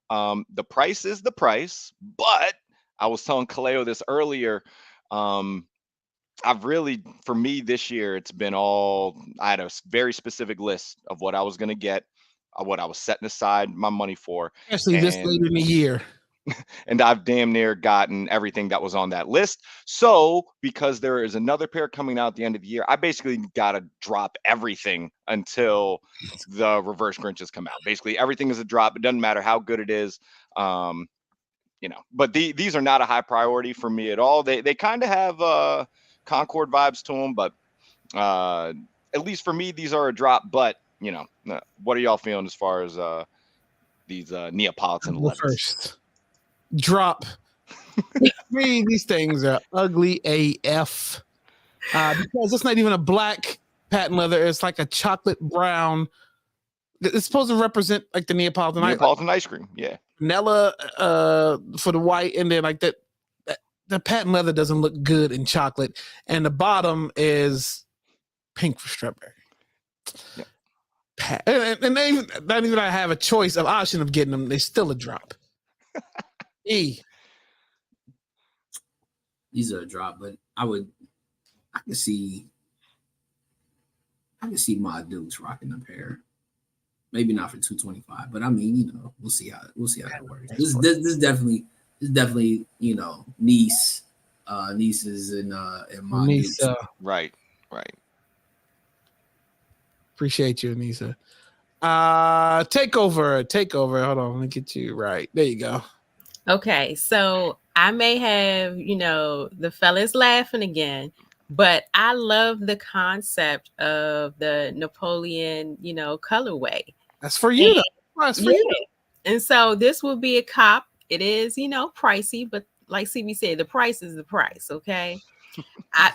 The price is the price, but I was telling Kaleo this earlier. For me this year, it's been I had a very specific list of what I was going to get, what I was setting aside my money for. Especially this late in the year. And I've damn near gotten everything that was on that list. So because there is another pair coming out at the end of the year, I basically got to drop everything until the Reverse Grinches come out. Basically, everything is a drop. It doesn't matter how good it is. But these are not a high priority for me at all. They kind of have Concord vibes to them, but at least for me, these are a drop. But, what are y'all feeling as far as these Neapolitan 11s? First. Drop. These things are ugly AF because it's not even a black patent leather. It's like a chocolate brown. It's supposed to represent like the Neapolitan ice cream. Yeah. Vanilla for the white, and then like that. the patent leather doesn't look good in chocolate, and the bottom is pink for strawberry. Yep. And they even, not even I have a choice of option of getting them. They still a drop. E. These are a drop, but I can see my Dukes rocking a pair. Maybe not for 225, but I mean, you know, we'll see how that works. This is definitely, you know, nieces and my Niece, Dukes. Right. Appreciate you, Anissa. Takeover. Hold on, let me get you right. There you go. Okay, so I may have, you know, the fellas laughing again, but I love the concept of the Napoleon, you know, colorway. That's for you. That's for you. And so this will be a cop. It is, you know, pricey, but like CB said, the price is the price. Okay. I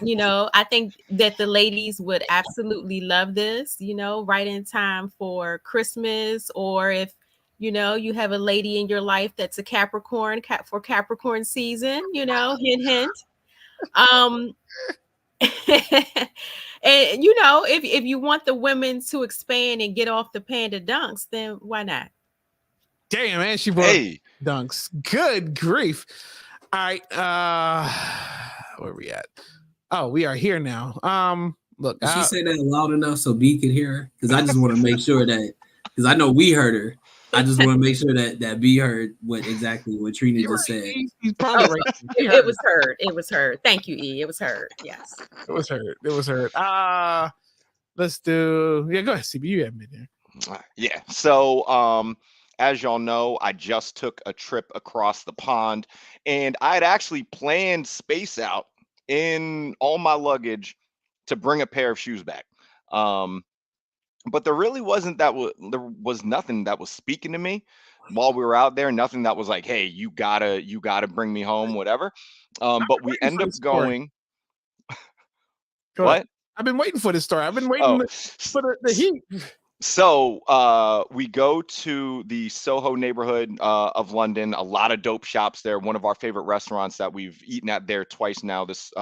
think that the ladies would absolutely love this, you know, right in time for Christmas, or if, you know, you have a lady in your life that's a Capricorn for Capricorn season, you know, hint, hint. And you know, if you want the women to expand and get off the panda dunks, then why not? Damn, man, she brought dunks. Good grief. All right, where are we at? Oh, we are here now. Look, Did she say that loud enough so B could hear her? Because I just want to make sure that, because I know we heard her. I just want to make sure that B heard what Trina just said. He's probably right. It was heard. It was heard. Thank you, E. It was heard. Yes. It was heard. Let's do. Yeah, go ahead, CB. You have me there. Yeah. So, as y'all know, I just took a trip across the pond, and I had actually planned Space Out in all my luggage to bring a pair of shoes back. But there really wasn't there was nothing that was speaking to me while we were out there. Nothing that was like, hey, you gotta bring me home, whatever. But we end up going. What? I've been waiting for this story. I've been waiting for the heat. So we go to the Soho neighborhood of London. A lot of dope shops there. One of our favorite restaurants that we've eaten at there twice now. This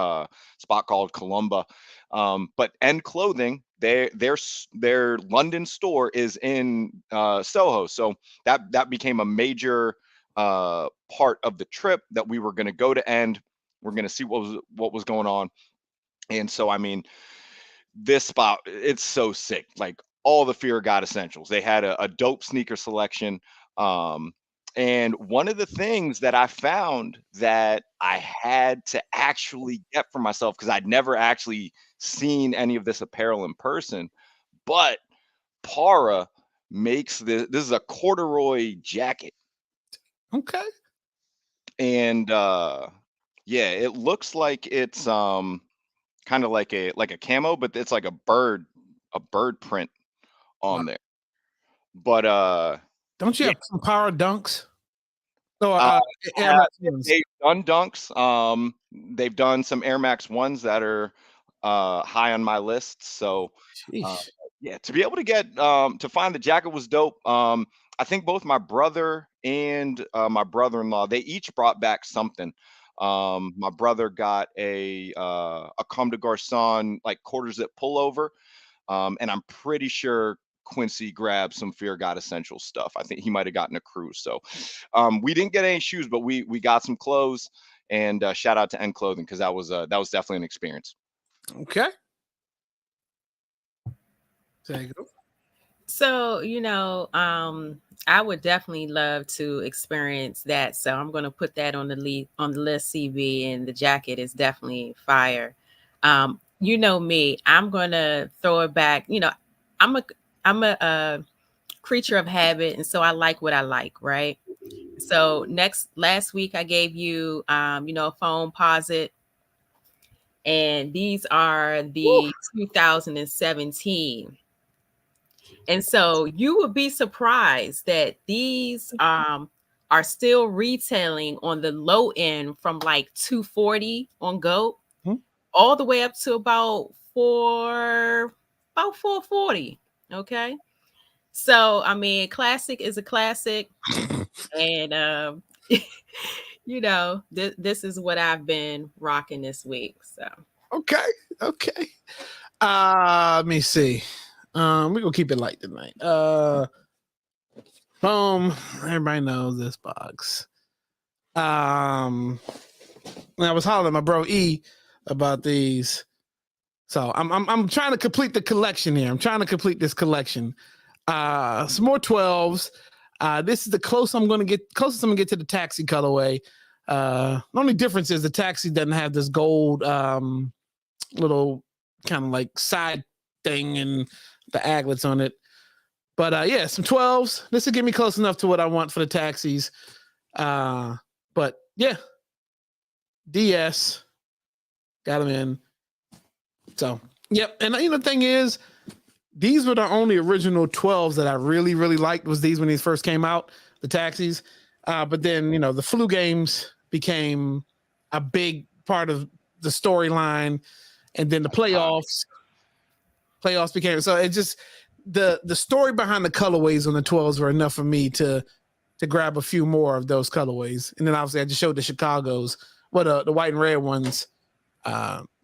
spot called Columba. But End Clothing, their London store is in Soho. So that became a major part of the trip, that we were going to go to End. We're going to see what was going on. And so, I mean, this spot, it's so sick. Like, all the Fear of God essentials. They had a dope sneaker selection. And one of the things that I found that I had to actually get for myself, because I'd never actually seen any of this apparel in person, but Para makes this is a corduroy jacket. Okay. And yeah, it looks like it's kind of like a camo, but it's like a bird print on there. But don't you have some Power dunks? So they've done dunks. They've done some Air Max ones that are high on my list. So yeah, to be able to get to find the jacket was dope. I think both my brother and my brother-in-law, they each brought back something. My brother got a Comme des Garçons like quarter zip pullover, and I'm pretty sure Quincy grabbed some Fear God essential stuff. I think he might have gotten a cruise. So we didn't get any shoes, but we got some clothes. And shout out to End Clothing, because that was definitely an experience. Okay. There you go. So, you know, I would definitely love to experience that. So I'm going to put that on the list, CB, and the jacket is definitely fire. You know me, I'm going to throw it back. You know, I'm a creature of habit, and so I like what I like, right? So last week I gave you, you know, a phone posit, and these are the 2017. And so you would be surprised that these are still retailing on the low end from like 240 on GOAT, all the way up to about 440. Okay. So I mean, classic is a classic. And you know, this is what I've been rocking this week. So Okay. Let me see. We're gonna keep it light tonight. Boom. Everybody knows this box. I was hollering at my bro E about these. So I'm trying to complete the collection here. I'm trying to complete this collection. Some more 12s. This is the closest I'm gonna get to the taxi colorway. The only difference is the taxi doesn't have this gold little kind of like side thing and the aglets on it. But yeah, some 12s. This will get me close enough to what I want for the taxis. But yeah, DS got them in. So yep. And the thing is, these were the only original 12s that I really, really liked was these when these first came out, the taxis. But then, the flu games became a big part of the storyline. And then the playoffs became, so it just, the story behind the colorways on the 12s were enough for me to grab a few more of those colorways. And then obviously I just showed the Chicago's, the white and red ones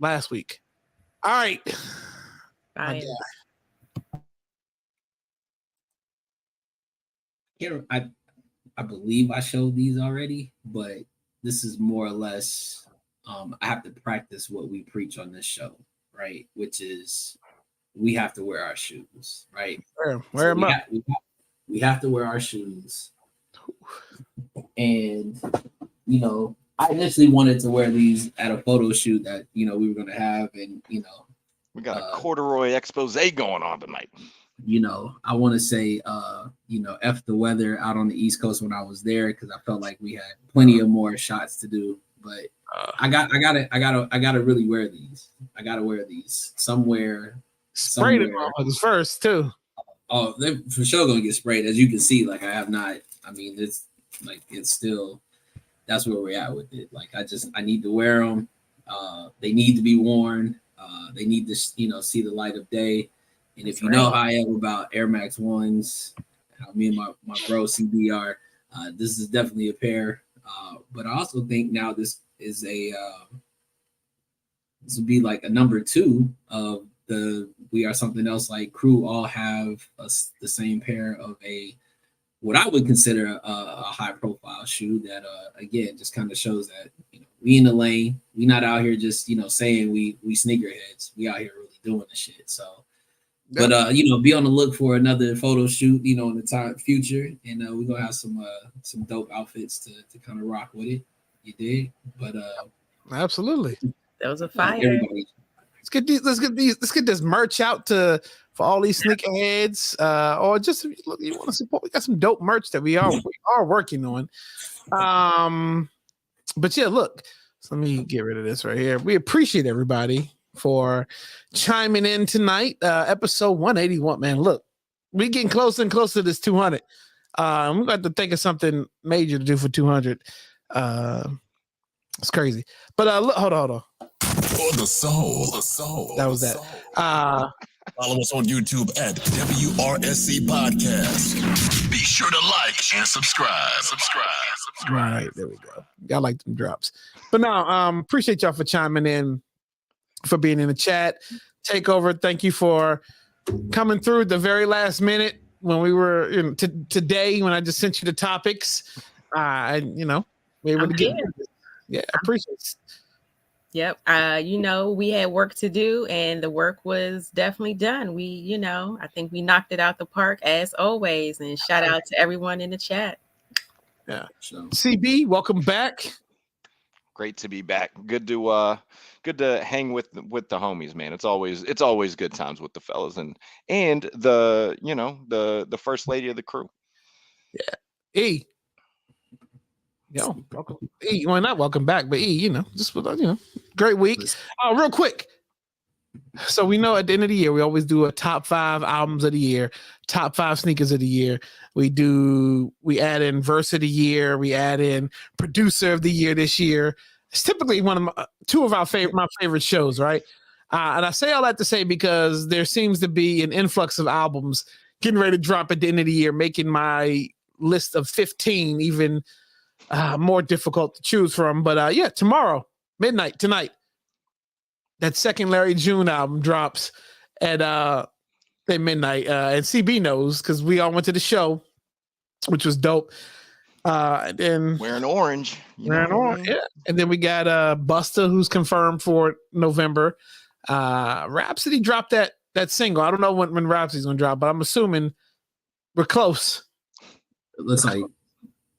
last week. All right. fine. I believe I showed these already, but this is more or less I have to practice what we preach on this show, right? Which is we have to wear our shoes, right? Wear them up. We have to wear our shoes. And I initially wanted to wear these at a photo shoot that we were going to have, and we got a corduroy expose going on tonight. I want to say, F the weather out on the East Coast when I was there, because I felt like we had plenty of more shots to do. But I gotta really wear these. I gotta wear these somewhere. Spray them first too. Oh, they're for sure gonna get sprayed. As you can see, like I have not. I mean, it's still. That's where we're at with it. Like I need to wear them. They need to be worn. They need to see the light of day. And if you know how I am about Air Max 1s, how me and my bro CB are, this is definitely a pair. But I also think now this is this would be like a number 2 of the We Are Something Else Like crew all have the same pair of what I would consider a high profile shoe that again just kind of shows that we in the lane. We not out here just saying we sneakerheads. We out here really doing the shit. So. But be on the look for another photo shoot, in the future, and we're gonna have some dope outfits to kind of rock with it. You dig? But absolutely, those are fire. Everybody. Let's get this merch out for all these sneakerheads, or just you want to support. We got some dope merch that we are working on. But yeah, look. So let me get rid of this right here. We appreciate everybody for chiming in tonight. Episode 181. Man, look, we're getting closer and closer to this 200. We're going to think of something major to do for 200. It's crazy. But look, hold on. For the soul. That was that. Follow us on YouTube at WRSC Podcast. Be sure to like and subscribe. All right, there we go. Y'all like them drops. But now, appreciate y'all for chiming in, for being in the chat. Takeover, thank you for coming through at the very last minute when we were today when I just sent you the topics. We able to get it. Yeah, I appreciate it. Yep. We had work to do and the work was definitely done. We, I think we knocked it out the park as always. And shout out to everyone in the chat. Yeah. So. CB, welcome back. Great to be back. Good to hang with the homies, man. It's always good times with the fellas and the first lady of the crew. Yeah. E. Yo, welcome. E, well, not welcome back, but E, just great week. Real quick. So we know at the end of the year, we always do a top 5 albums of the year, top 5 sneakers of the year. We add in verse of the year, we add in producer of the year this year. It's typically two of my favorite shows, right? And I say all that to say because there seems to be an influx of albums getting ready to drop at the end of the year, making my list of 15 even more difficult to choose from. But yeah, tomorrow, midnight, tonight, that second Larry June album drops at midnight. And CB knows because we all went to the show, which was dope. And Wearing orange. yeah. And then we got Busta, who's confirmed for November. Rhapsody dropped that single. I don't know when Rhapsody's gonna drop, but I'm assuming we're close. It looks like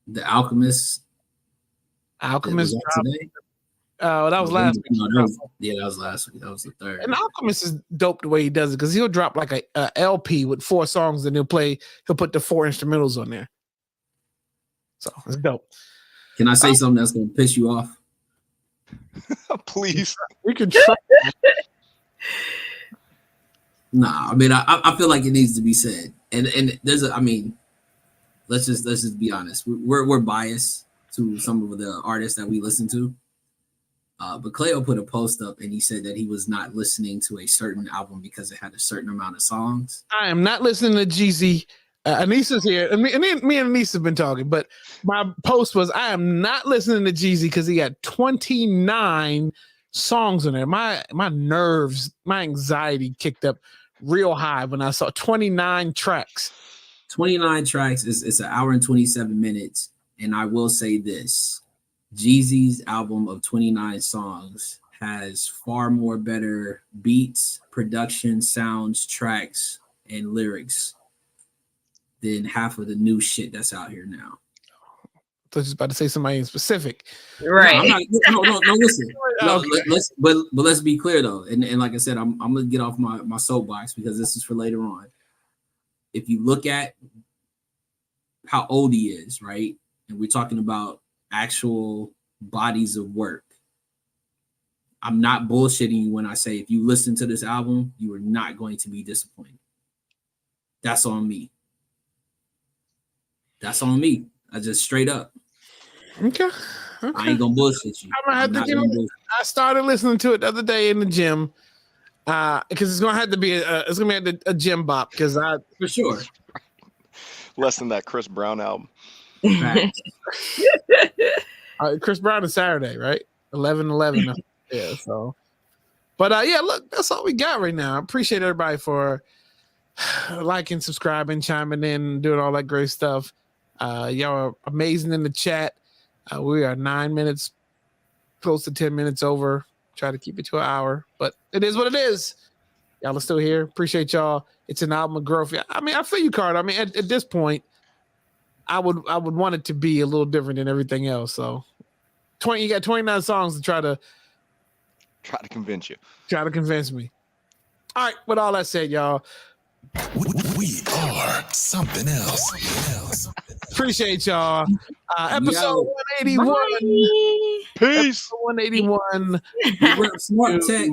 The Alchemist. Alchemist Was that dropped. today? That was last week. No, that was last week. That was the third. And Alchemist is dope the way he does it because he'll drop like a LP with 4 songs and he'll put the 4 instrumentals on there. So it's dope. Can I say something that's gonna piss you off? Please. We can try. Nah, I mean, I feel like it needs to be said, and there's I mean, let's just be honest. We're biased to some of the artists that we listen to. But Cleo put a post up and he said that he was not listening to a certain album because it had a certain amount of songs. I am not listening to Jeezy. Anissa's here. And me and Anissa have been talking, but my post was I am not listening to Jeezy because he had 29 songs in there. My nerves, my anxiety kicked up real high when I saw 29 tracks. 29 tracks it's an hour and 27 minutes. And I will say this: Jeezy's album of 29 songs has far more better beats, production, sounds, tracks, and lyrics than half of the new shit that's out here now. I was just about to say somebody in specific. Right. No, listen. No, Okay. but let's be clear though. And like I said, I'm gonna get off my soapbox because this is for later on. If you look at how old he is, right? And we're talking about actual bodies of work. I'm not bullshitting you when I say if you listen to this album, you are not going to be disappointed. That's on me. That's on me. I just straight up. Okay. I ain't gonna bullshit you. I'm gonna have to get on. I started listening to it the other day in the gym. Because it's gonna have to be a gym bop because for sure. Less than that Chris Brown album. Chris Brown is Saturday, right? 11/11. Yeah. So, but yeah, look, that's all we got right now. I appreciate everybody for liking, subscribing, chiming in, doing all that great stuff. Y'all are amazing in the chat. We are 9 minutes, close to 10 minutes over. Try to keep it to an hour, but it is what it is. Y'all are still here. Appreciate y'all. It's an album of growth. I mean, I feel you, Carter. I mean, at this point, I would want it to be a little different than everything else. So, you got 29 songs to try to convince you. Try to convince me. All right. With all that said, y'all, We are something else. appreciate y'all. Episode 181. Peace. Episode 181. Smart Tech.